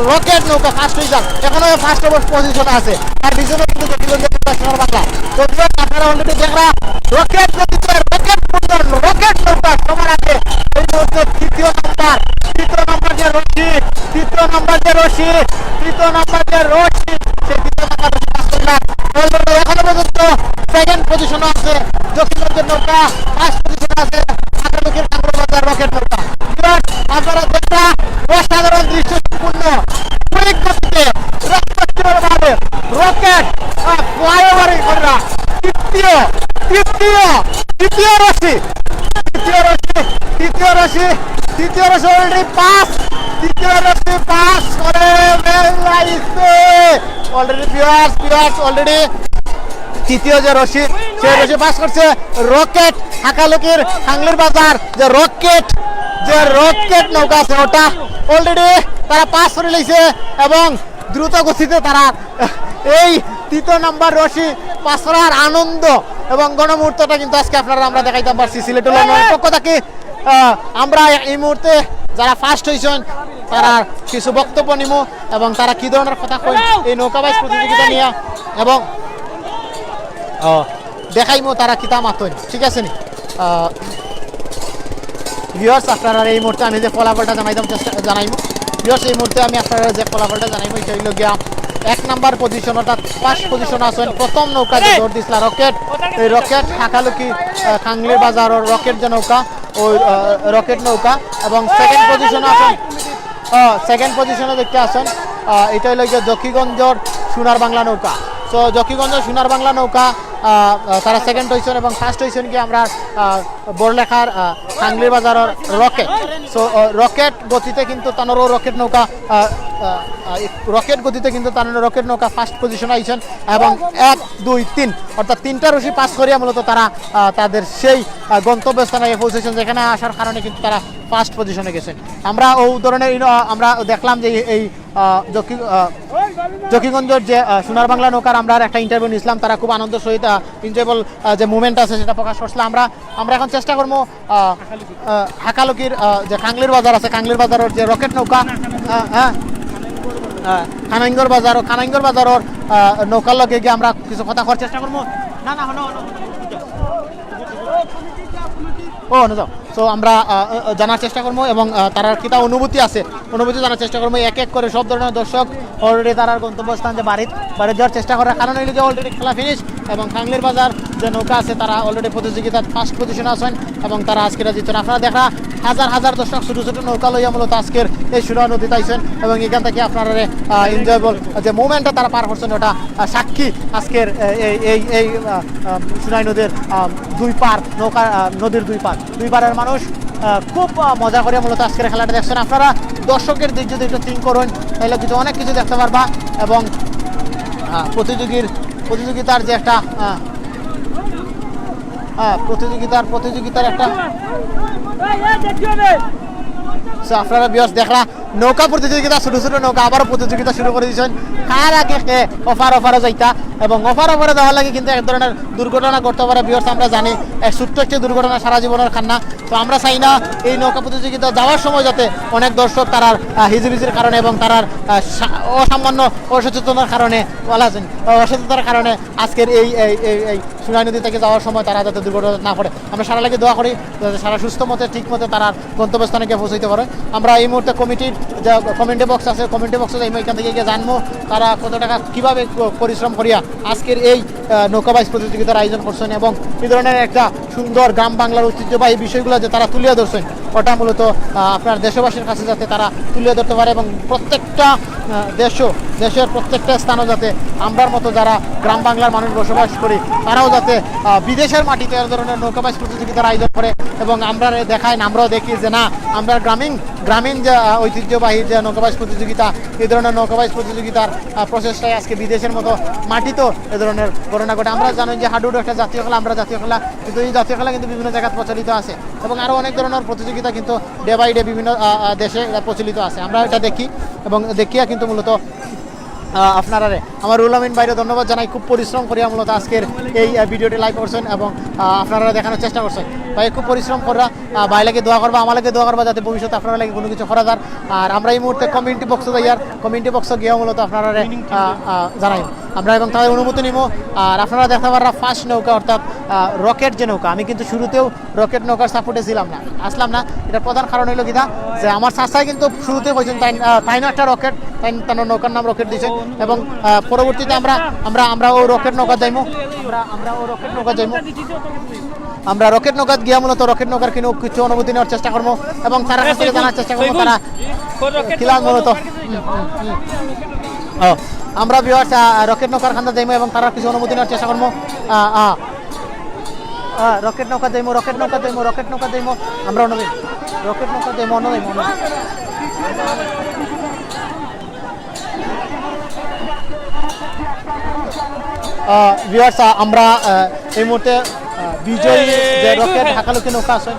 Speaker 2: রকেট নৌকা ফার্স্ট হয়ে যান এখনো ফার্স্ট পজিশনে আছে আর পিছনে কিন্তু বাংলা আপনারা অলরেডি দেখরা রকেট নৌকা সবার আগে এই মুহূর্তে তৃতীয় নাম্বার যে রশি সেই তৃতীয় নাম্বার এখনো পর্যন্ত সেকেন্ড পজিশনে আছে দক্ষিণবঙ্গের নৌকা ফার্স্ট পজিশনে আছে হাকালুকির কাঙ্গরবাজার রকেট নৌকা আপনারা দেখা অসাধারণ দৃশ্যপূর্ণ রকেট ফ্লাইওভারে করা তৃতীয় রশি অলরেডি পাস করে অলরেডি তৃতীয় যে রশি সেই রশি পাস করছে রকেট হাকালুকির হাংলির বাজার যে রকেট নৌকা আছে ওটা অলরেডি তারা পাস করে লিছে এবং দ্রুত গতিতে তারা এই তৃতীয় নাম্বার রশি পাস করার আনন্দ এবং গণমুহূর্তটা কিন্তু আজকে আপনারা আমরা দেখাইতাম পারছি সিলেট পক্ষ থেকে আমরা এই মুহূর্তে যারা ফার্স্ট হয়েছেন তারা কিছু বক্তব্য নিব এবং তারা কি ধরনের কথা কই এই নৌকা বাইচ প্রতিযোগিতা নিয়ে এবং দেখাইমো তারা কিতা মাতন ঠিক আছে নি ভিউয়ার্স আপনারা এই মুহূর্তে আমি যে ফলাফলটা জানাইবো ভিউয়ার্স এই মুহূর্তে আমি আপনারা যে ফলাফলটা জানাইবো এটা হইল গিয়া 1 নাম্বার পজিশন অর্থাৎ ফার্স্ট পজিশন আছেন প্রথম নৌকা যে দৌড় দিছিল রকেট এই রকেট হাকালুকি খাংলির বাজারের রকেট যে নৌকা ওই রকেট নৌকা এবং সেকেন্ড পজিশনে আছেন সেকেন্ড পজিশনে দেখতে আছেন এটা হইল গিয়া জকিগঞ্জর সোনার বাংলা নৌকা। তো জকিগঞ্জের সোনার বাংলা নৌকা তারা সেকেন্ড হয়েছেন এবং ফার্স্ট হয়েছেন কি আমরা বড়লেখার খাংলির বাজারের রকেট। সো রকেট গতিতে কিন্তু তানোরও রকেট নৌকা রকেট গতিতে কিন্তু তানোর রকেট নৌকা ফার্স্ট পজিশনে আইছেন এবং 1 2 3 অর্থাৎ 3টা রশি পাস করিয়া মূলত তারা তাদের সেই গন্তব্যস্থানে পৌঁছেছেন যেখানে আসার কারণে কিন্তু তারা ফার্স্ট পজিশনে গেছেন। আমরা ওই ধরনের আমরা দেখলাম যে এই জকিগঞ্জের যে সোনার বাংলা নৌকার আমরা একটা ইন্টারভিউ নিয়েছিলাম, তারা খুব আনন্দ সহিত এনজয়েবল যে মুভমেন্ট আছে সেটা প্রকাশ করছিলাম। আমরা এখন চেষ্টা করবো হাকালুকির যে খাংলির বাজার আছে খাংলির বাজারের যে রকেট নৌকা খানাইঙ্গর বাজারের নৌকার লগে গিয়ে আমরা কিছু কথা করার চেষ্টা করবো। সো আমরা জানার চেষ্টা করবো এবং তার কিতা অনুভূতি আছে অনুভূতি জানার চেষ্টা করবো এক এক করে। সব ধরনের দর্শক অলরেডি তার গন্তব্যস্থান যে বাড়ি যাওয়ার চেষ্টা করার কারণ হইল যে অলরেডি খেলা ফিনিশ এবং খাংলির বাজার যে নৌকা আছে তারা অলরেডি প্রতিযোগিতার ফার্স্ট পজিশনে আছেন এবং তারা আজকের জিতছেন। আপনারা দেখা হাজার হাজার দর্শক ছোটো ছোটো নৌকা লইয়া মূলত আজকের এই সোনাই নদীতে আইছেন এবং এখান থেকে আপনারা এনজয়েবল যে মুভমেন্টটা তারা পার করছেন ওটা সাক্ষী আজকের এই সোনাই নদীর দুই পার নৌকা নদীর দুই পারের মানুষ খুব মজা করে মূলত আজকের খেলাটা দেখছেন। আপনারা দর্শকের দিক যদি একটু থিঙ্ক করুন তাহলে কিছু অনেক কিছু দেখতে পারবা এবং প্রতিযোগিতার যে একটা প্রতিযোগিতার একটা আপনারা বিয়স দেখলা নৌকা প্রতিযোগিতা ছোট ছোট নৌকা আবারও প্রতিযোগিতা শুরু করে দিয়েছেন। কার আগে অফারে যাইতা এবং অফারে দেওয়ার লাগে কিন্তু এক ধরনের দুর্ঘটনা করতে পারে বিয়স আমরা জানি ছোট্ট একটি দুর্ঘটনা সারা জীবনের খান্না। তো আমরা চাই না এই নৌকা প্রতিযোগিতা যাওয়ার সময় যাতে অনেক দর্শক তারার হিজিবিজির কারণে এবং তারার অসামান্য অসচেতনার কারণে অসচেতনার কারণে আজকের এই সোনাই নদী থেকে যাওয়ার সময় তারা যাতে দুর্ঘটনা না পড়ে। আমরা সারা লাগে দোয়া করি যাতে সারা সুস্থ মতে ঠিক মতে তারা গন্তব্যস্থানে গিয়ে পৌঁছাইতে পারে। আমরা এই মুহূর্তে কমিটির যে কমেন্টে বক্স আছে কমেন্টে বক্সে যাই এখান থেকে গিয়ে জানবো তারা কত টাকা কীভাবে পরিশ্রম করিয়া আজকের এই নৌকা বাইচ প্রতিযোগিতার আয়োজন করছেন এবং এই ধরনের একটা সুন্দর গ্রাম বাংলার ঐতিহ্যবাহী বিষয়গুলো যে তারা তুলিয়ে ধরছেন ওটা মূলত আপনার দেশবাসীর কাছে যাতে তারা তুলিয়ে ধরতে পারে এবং প্রত্যেকটা দেশের প্রত্যেকটা স্থানও যাতে আমরার মতো যারা গ্রাম বাংলার মানুষ বসবাস করি তারাও যাতে বিদেশের মাটিতে এর ধরনের নৌকা বাইচ প্রতিযোগিতার আয়োজন করে এবং আমরা দেখাই আমরাও দেখি যে না আমরা গ্রামীণ যে ঐতিহ্যবাহী যে নৌকা বাইচ প্রতিযোগিতা এই ধরনের নৌকা বাইচ প্রতিযোগিতার প্রচেষ্টায় আজকে বিদেশের মতো মাটিতেও এ ধরনের ঘটনা ঘটে। আমরা জানি যে হাডুডু একটা জাতীয় খেলা, আমরা জাতীয় খেলা কিন্তু এই জাতীয় খেলা কিন্তু বিভিন্ন জায়গায় প্রচলিত আছে এবং আরও অনেক ধরনের প্রতিযোগিতা কিন্তু ডে বাই ডে বিভিন্ন দেশে প্রচলিত আছে। আমরা এটা দেখি এবং দেখিয়া কিন্তু মূলত আপনারা আমার রুল আমিন ভাইরে ধন্যবাদ জানাই, খুব পরিশ্রম করিয়া মূলত আজকের এই ভিডিওটি লাইভ করছেন এবং আপনারা দেখানোর চেষ্টা করছেন। ভাই খুব পরিশ্রম করা ভাই লাগে দোয়া করবা আমার লাগে দোয়া করবা যাতে ভবিষ্যতে আপনারা লাগে কোনো কিছু করা যান। আর আমরা এই মুহূর্তে কমিউনিটি বক্সে যাই আর কমিউনিটি বক্সে গিয়েও মূলত আপনারা জানাই আমরা এবং তাদের অনুমতি নিব। আর আপনারা দেখতে পারা ফার্স্ট নৌকা অর্থাৎ রকেট যে নৌকা, আমি কিন্তু শুরুতেও রকেট নৌকার সাপোর্টে ছিলাম না আসলাম না। এটার প্রধান কারণ হইল কিনা যে আমার চাচাই কিন্তু শুরুতে বলছেন তাইনও একটা রকেট তার নৌকার নাম রকেট দিয়েছেন এবং পরবর্তীতে আমরা ও রকেট নৌকা যাইমু আমরা ও রকেট নৌকা যাইমু আমরা রকেট নৌকা গিয়া মূলত রকেট নৌকার কিছু অনুমতি নেওয়ার চেষ্টা করবো এবং তারা কাছ থেকে জানার চেষ্টা করবো তারা খিলান মূলত আমরা বিহার রকেট নৌকার খান্দা যাইমু এবং তারা কিছু অনুমতি নেওয়ার চেষ্টা করবো। রকেট নৌকা যাইমু আমরা অনুমতি রকেট নৌকা যাইমু ভিউয়ার্স আমরা এই মুহূর্তে বিজয়ী যে রকেট হাকালুকি নৌকা আছে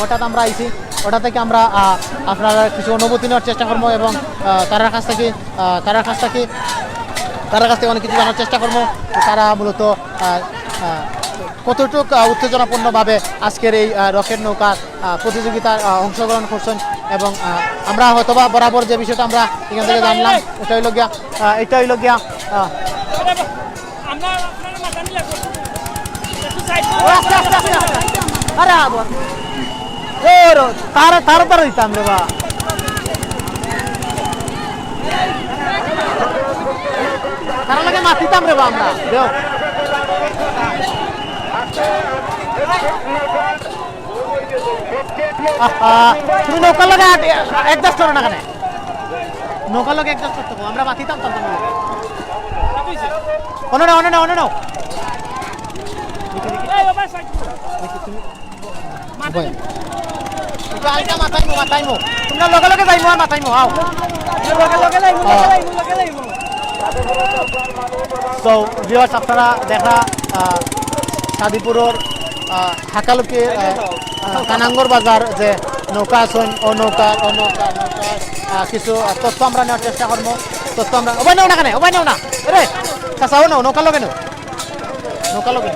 Speaker 2: ওটাতে আমরা আইছি, ওটা থেকে আমরা আপনারা কিছু অনুভূতি নেওয়ার চেষ্টা করবো এবং তার কাছ থেকে অনেক কিছু জানার চেষ্টা করবো তারা মূলত কতটুকু উত্তেজনাপূর্ণভাবে আজকের এই রকেট নৌকার প্রতিযোগিতায় অংশগ্রহণ করছেন এবং আমরা হয়তোবা বরাবর যে বিষয়টা আমরা এখান থেকে জানলাম এটা হইল গিয়া আরে আবো ওর তার হইতাম রে বা তার লাগে মাতিতাম রে বা আমরা দেও তুমি নৌকার লগে অ্যাডজাস্ট করো না কেন নৌকার লগে অ্যাডজাস্ট করতে আমরা মাতিতাম তো অনে নাও মাতাইমো তোমরা লগে লগে যাইমো আর মাতাইমো আও সো ভিউয়ার্স আপনারা দেখা সাদিপুরের হাকালুকি কানাঙ্গর বাজার যে নৌকা আছেন ও নৌকা কিছু তথ্য আমরা নেওয়ার চেষ্টা করবো তথ্য আমরা ওবাই নেও না কেন ওবাই নেও না রে কাঁচাও নাও নৌকা লগে নেও নৌকা লগে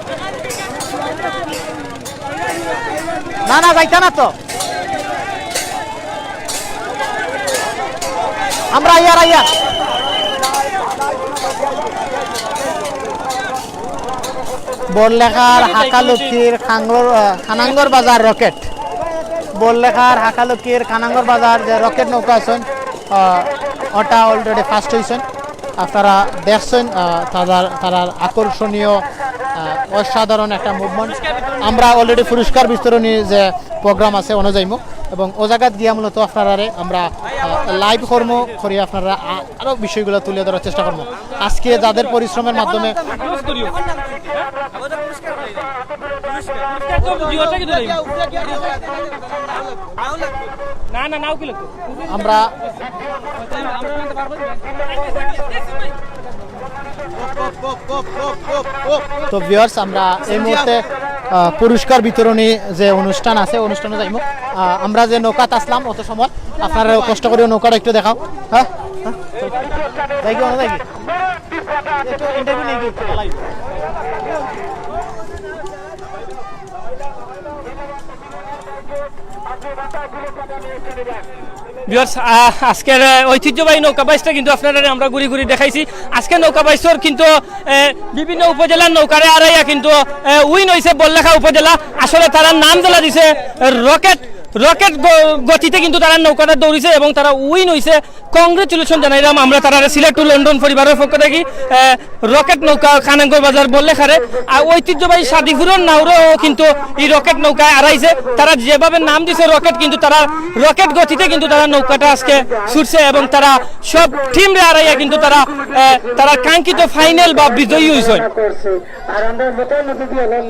Speaker 2: না না যাইতা না তো আমরা আইয়ার বললেখার হাকালুকির খানাঙ্গর বাজার রকেট বললেখার হাকালুকির খানাঙ্গর বাজার যে রকেট নৌকা আছেন ওটা অলরেডি ফার্স্ট হয়েছেন আপনারা দেখছেন তার আকর্ষণীয় অসাধারণ একটা মুভমেন্ট আমরা অলরেডি পুরস্কার বিতরণী যে প্রোগ্রাম আছে অনুযায়ী এবং ও জায়গায় গিয়া মূলত আপনারা আমরা লাইভ কর্ম করি আপনারা আরও বিষয়গুলো তুলে ধরার চেষ্টা করবো আজকে যাদের পরিশ্রমের মাধ্যমে আমরা তো ভিউয়ার্স আমরা এই মুহূর্তে পুরস্কার বিতরণী যে অনুষ্ঠান আছে অনুষ্ঠানে যাইব আমরা যে নৌকাতে আসলাম অত সময় আপনারা কষ্ট করে নৌকাটা একটু দেখাও হ্যাঁ
Speaker 1: আজকের ঐতিহ্যবাহী নৌকা বাইচটা কিন্তু আপনারা আমরা ঘুরি ঘুরি দেখাইছি আজকে নৌকা বাইচর কিন্তু বিভিন্ন উপজেলার নৌকারে আড়াইয়া কিন্তু উইন হয়েছে বললেখা উপজেলা আসলে তারা নাম জেলা দিছে রকেট গতিতে কিন্তু তারা নৌকাটা দৌড়িছে এবং তারা উইন হয়েছে কংগ্রেচুলেশন জানাইলাম আমরা তারা সিলেট টু লন্ডন পরিবারের পক্ষ থেকে রকেট নৌকা খানাঙ্গর বাজার বললেখারে আর ঐতিহ্যবাহী সাদিপুরের নাওরও কিন্তু এই রকেট নৌকায় আড়াইছে তারা যেভাবে নাম দিছে রকেট কিন্তু তারা রকেট গতিতে কিন্তু তারা নৌকাটা আজকে ছুটছে এবং তারা সব টিমরে আড়াইয়া কিন্তু তারা কাঙ্ক্ষিত ফাইনাল বা বিজয়ী হয়েছে
Speaker 5: আর আমরা নতুন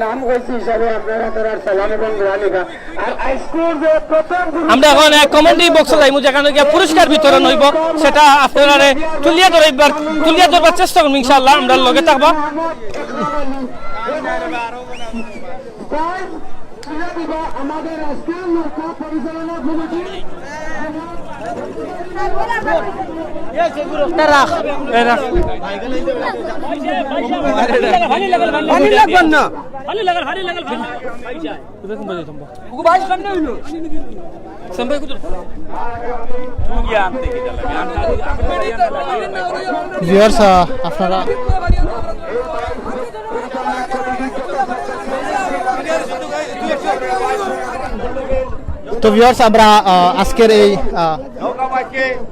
Speaker 5: নাম হয়েছে হিসাবে আপনারা তারা সালাম এবং রানিকা আর হাইস্কুল যে প্রথম
Speaker 1: আমরা এখন কমেন্ট্রি বক্সে যাইমু যেখানে গিয়ে পুরস্কার বিতরণ হইব সেটা আপনারা তুলিয়া ধরবার চেষ্টা করবো ইনশাআল্লাহ আমরা লগে থাকবো
Speaker 5: আমাদের রাষ্ট্রীয় নৌকা পরিচালনা কমিটি
Speaker 2: আপনারা তো ভিউয়ার্স আমরা আজকের এই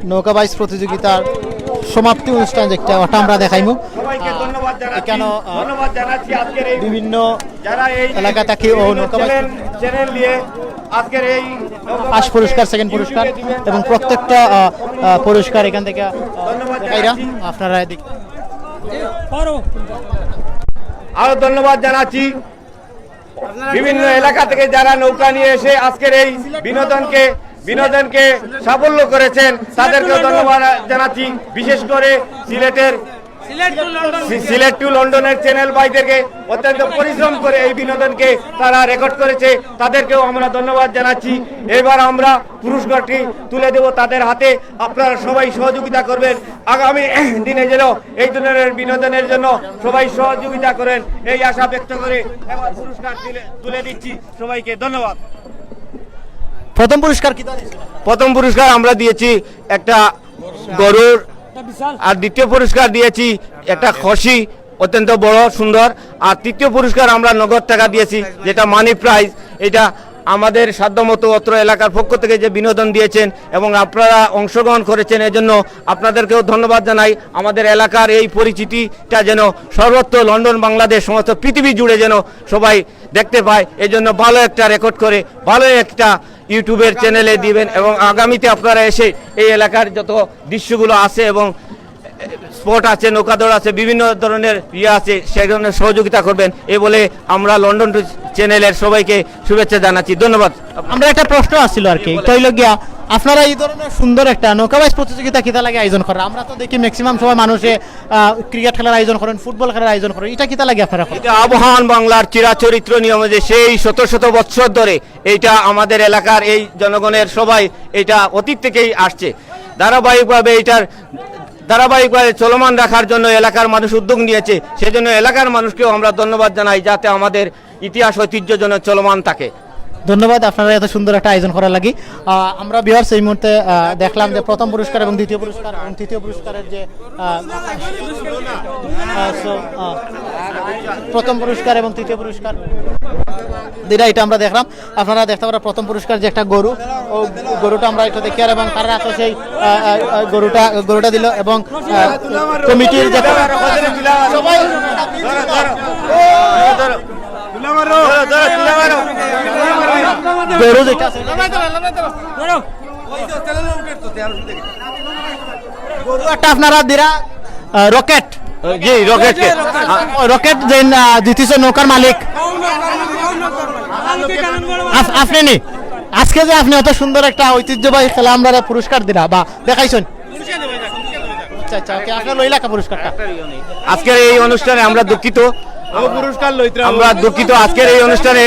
Speaker 2: নৌকা বাইচ প্রতিযোগিতার সমাপ্তি অনুষ্ঠান যেটা ওটা আমরা দেখাইমু কেন বিভিন্ন এলাকা থেকে ও নৌকা বাইচ আজকের এই ফার্স্ট পুরস্কার সেকেন্ড পুরস্কার এবং প্রত্যেকটা পুরস্কার এখান থেকে আপনারা
Speaker 6: আরো ধন্যবাদ জানাচ্ছি বিভিন্ন এলাকা থেকে যারা নৌকা নিয়ে এসে আজকের এই বিনোদনকে সাফল্য করেছেন তাদেরকেও ধন্যবাদ জানাচ্ছি বিশেষ করে সিলেট টু লন্ডনের চ্যানেল ভাইদেরকে অত্যন্ত পরিশ্রম করে এই বিনোদনকে তারা রেকর্ড করেছে তাদেরকেও আমরা ধন্যবাদ জানাচ্ছি এবার আমরা পুরস্কারটি তুলে দেব তাদের হাতে আপনারা সবাই সহযোগিতা করবেন আগামী দিনে যেন এই ধরনের বিনোদনের জন্য সবাই সহযোগিতা করেন এই আশা ব্যক্ত করে এবার পুরস্কার তুলে দিচ্ছি সবাইকে ধন্যবাদ
Speaker 2: প্রথম পুরস্কার
Speaker 6: আমরা দিয়েছি একটা গরুর আর দ্বিতীয় পুরস্কার দিয়েছি একটা খসি অত্যন্ত বড় সুন্দর আর তৃতীয় পুরস্কার আমরা নগদ টাকা দিয়েছি যেটা মানি প্রাইজ এটা আমাদের সাধ্যমতো অত্র এলাকার পক্ষ থেকে যে বিনোদন দিয়েছেন এবং আপনারা অংশগ্রহণ করেছেন, এজন্য আপনাদেরকেও ধন্যবাদ জানাই। আমাদের এলাকার এই পরিচিতিটা যেন সর্বত্র লন্ডন, বাংলাদেশ, সমস্ত পৃথিবী জুড়ে যেন সবাই দেখতে পায়, এজন্য ভালো একটা রেকর্ড করে ভালো একটা ইউটিউবের চ্যানেলে দিবেন এবং আগামীতে আপনারা এসে এই এলাকার যত দৃশ্যগুলো আছে এবং স্পট আছে, নৌকাদৌড় আছে, বিভিন্ন ধরনের আছে, সেই ধরনের সহযোগিতা করবেন এই বলে আমরা লন্ডন টু চ্যানেলের সবাইকে শুভেচ্ছা জানাচ্ছি। ধন্যবাদ।
Speaker 2: আমরা একটা প্রশ্ন আসছিল আর কি, এটা হইল গিয়া আপনারা এই ধরনের সুন্দর একটা নৌকা বাইচ প্রতিযোগিতা কিতা লাগে আয়োজন করেন? আমরা তো দেখি ম্যাক্সিমাম সময় মানুষে ক্রিকেট খেলার আয়োজন করেন, ফুটবল খেলার আয়োজন করেন, এটা কিতা লাগে আপনারা?
Speaker 6: এটা আবহাওয়ান বাংলার চিরাচরিত্র নিয়ম যে সেই শত শত বছর ধরে এইটা আমাদের এলাকার এই জনগণের সবাই এটা অতীত থেকেই আসছে। ধারাবাহিকভাবে চলমান রাখার জন্য এলাকার মানুষ উদ্যোগ নিয়েছে, সেজন্য এলাকার মানুষকেও আমরা ধন্যবাদ জানাই, যাতে আমাদের ইতিহাস ঐতিহ্য যেন চলমান থাকে।
Speaker 2: ধন্যবাদ আপনারা এত সুন্দর একটা আয়োজন করার লাগি। আমরা ভিউয়ার্স এই মুহূর্তে দেখলাম যে প্রথম পুরস্কার এবং দ্বিতীয় পুরস্কার এবং তৃতীয় পুরস্কারের যে প্রথম পুরস্কার এবং তৃতীয় পুরস্কার দুইটা এটা আমরা দেখলাম। আপনারা দেখতে পারেন প্রথম পুরস্কার যে একটা গরু, ও গরুটা আমরা একটু দেখি আর এবং তারা তো সেই গরুটা দিল এবং কমিটির যে সবাই গরু যেটা আছে গরু একটা আপনারা দিরা রকেট,
Speaker 6: জি
Speaker 2: রকেট যে জিতিছে নৌকার মালিক আপনি নি। আজকে যে আপনি অত সুন্দর একটা ঐতিহ্যবাহী খেলা আমরা পুরস্কার দিলা বা দেখাইছেন, আচ্ছা আপনার লইলা কা পুরস্কারটা?
Speaker 6: আজকের এই অনুষ্ঠানে আমরা দুঃখিত, আজকের এই অনুষ্ঠানে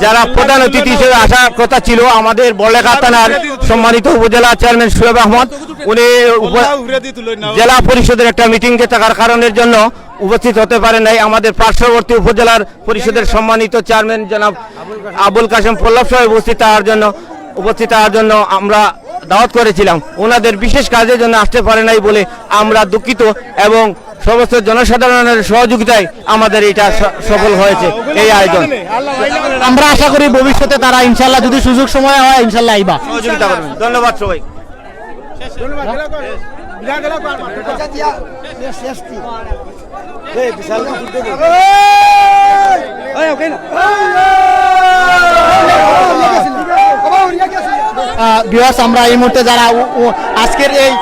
Speaker 6: যারা প্রধান অতিথি হিসেবে আসার কথা ছিল আমাদের বড়লেখা থানার সম্মানিত উপজেলা চেয়ারম্যান শোয়েব আহমদ, উনি জেলা পরিষদের একটা মিটিংয়ে থাকার কারণের জন্য উপস্থিত হতে পারেন নাই। আমাদের পার্শ্ববর্তী উপজেলার পরিষদের সম্মানিত চেয়ারম্যান জনাব আবুল কাশেম পল্লব সাহেব উপস্থিত থাকার জন্য আমরা দাওয়াত করেছিলাম, ওনাদের বিশেষ কাজের জন্য আসতে পারে নাই বলে আমরা দুঃখিত এবং সমস্ত জনসাধারণের সহযোগিতায় আমাদের এটা সফল হয়েছে এই আয়োজন।
Speaker 2: আমরা আশা করি ভবিষ্যতে তারা ইনশাল্লাহ যদি সুযোগ সময় হয় ইনশাল্লাহ আইবা,
Speaker 6: সহযোগিতা করবেন। ধন্যবাদ সবাই।
Speaker 2: ভিউয়ার্স আমরা এই মুহূর্তে যারা আজকের এই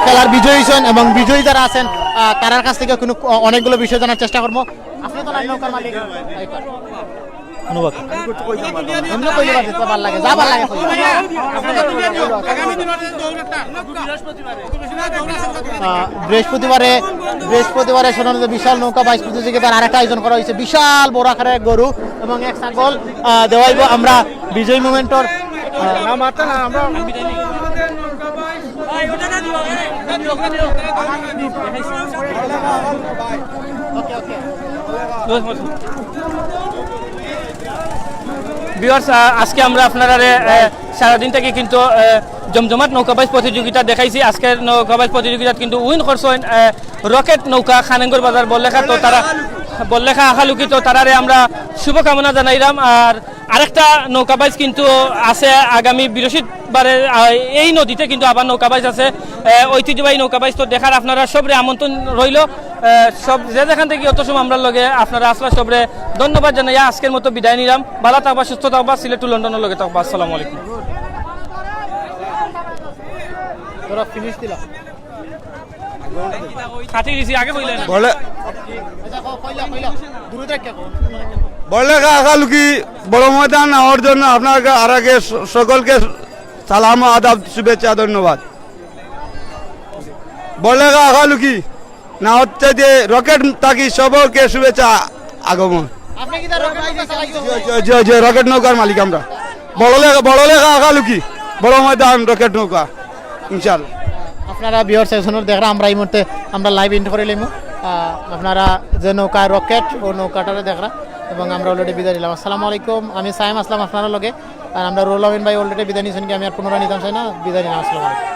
Speaker 2: খেলার বিজয়ী হয়েছেন এবং বিজয়ী যারা আছেন তার কাছ থেকে অনেকগুলো বিষয় জানার চেষ্টা করবো। আপনি তো নৌকার মালিক, বৃহস্পতিবারে সোনালীতে বিশাল নৌকা বাইচ প্রতিযোগিতার আরেকটা আয়োজন করা হয়েছে, বিশাল বড় আকারের গরু এবং এক ছাগল দেওয়াইব আমরা বিজয় মুভমেন্টর।
Speaker 1: ভিউয়ার্স আজকে আমরা আপনারা সারাদিন থেকে কিন্তু জমজমাট নৌকা বাইচ প্রতিযোগিতা দেখাইছি। আজকের নৌকা বাইচ প্রতিযোগিতা কিন্তু উইন করছেন রকেট নৌকা খানেঙ্গর বাজার বললেখা, তো তারা বললেখা আখালুকি, তো তারারে আমরা শুভকামনা জানাইলাম। আর আরেকটা নৌকা বাইচ কিন্তু আছে আগামী বৃহস্পতিবারে এই নদীতে কিন্তু আবার নৌকা বাইচ আছে, ঐতিহ্যবাহী নৌকা বাইচ, তো দেখার আপনারা সবরে আমন্ত্রণ রইল। সব যেখান থেকে অত সময় আমরা লগে আপনারা আসলে সবরে ধন্যবাদ জানাই। আজকের মতো বিদায় নিলাম। ভালো থাকবা, সুস্থ থাকবা, সিলেট টু লন্ডনের লগে থাকবা। আসসালামু আলাইকুম।
Speaker 7: বড়লেখা আখালুকি বড় ময়দান হওয়ার জন্য আপনাকে আর আগে সকলকে সালাম আদাব শুভেচ্ছা ধন্যবাদ। বড়লেখা আখালুকি না হচ্ছে যে রকেট থাকি সবকে শুভেচ্ছা আগমন। রকেট নৌকার মালিক আমরা, বড়লেখা আখালুকি বড় ময়দান রকেট নৌকা ইনশাল্লাহ।
Speaker 2: আপনারা বিহার সেশনের দেখরা আমরা এই মুহূর্তে আমরা লাইভ ইন্ট করে নিলাম। আপনারা যে নৌকা রকেট ও নৌকাটারে দেখরা এবং আমরা অলরেডি বিদায় নিলাম। আসসালামু আলাইকুম, আমি সাইম আসলাম আপনার লগে। আর আমরা রোল আমিন ভাই অলরেডি বিদায় নিয়েছেন কি আমি আর পুনরায় নিতাম চাই না, বিদায় নিলাম। আসসালামু আলাইকুম।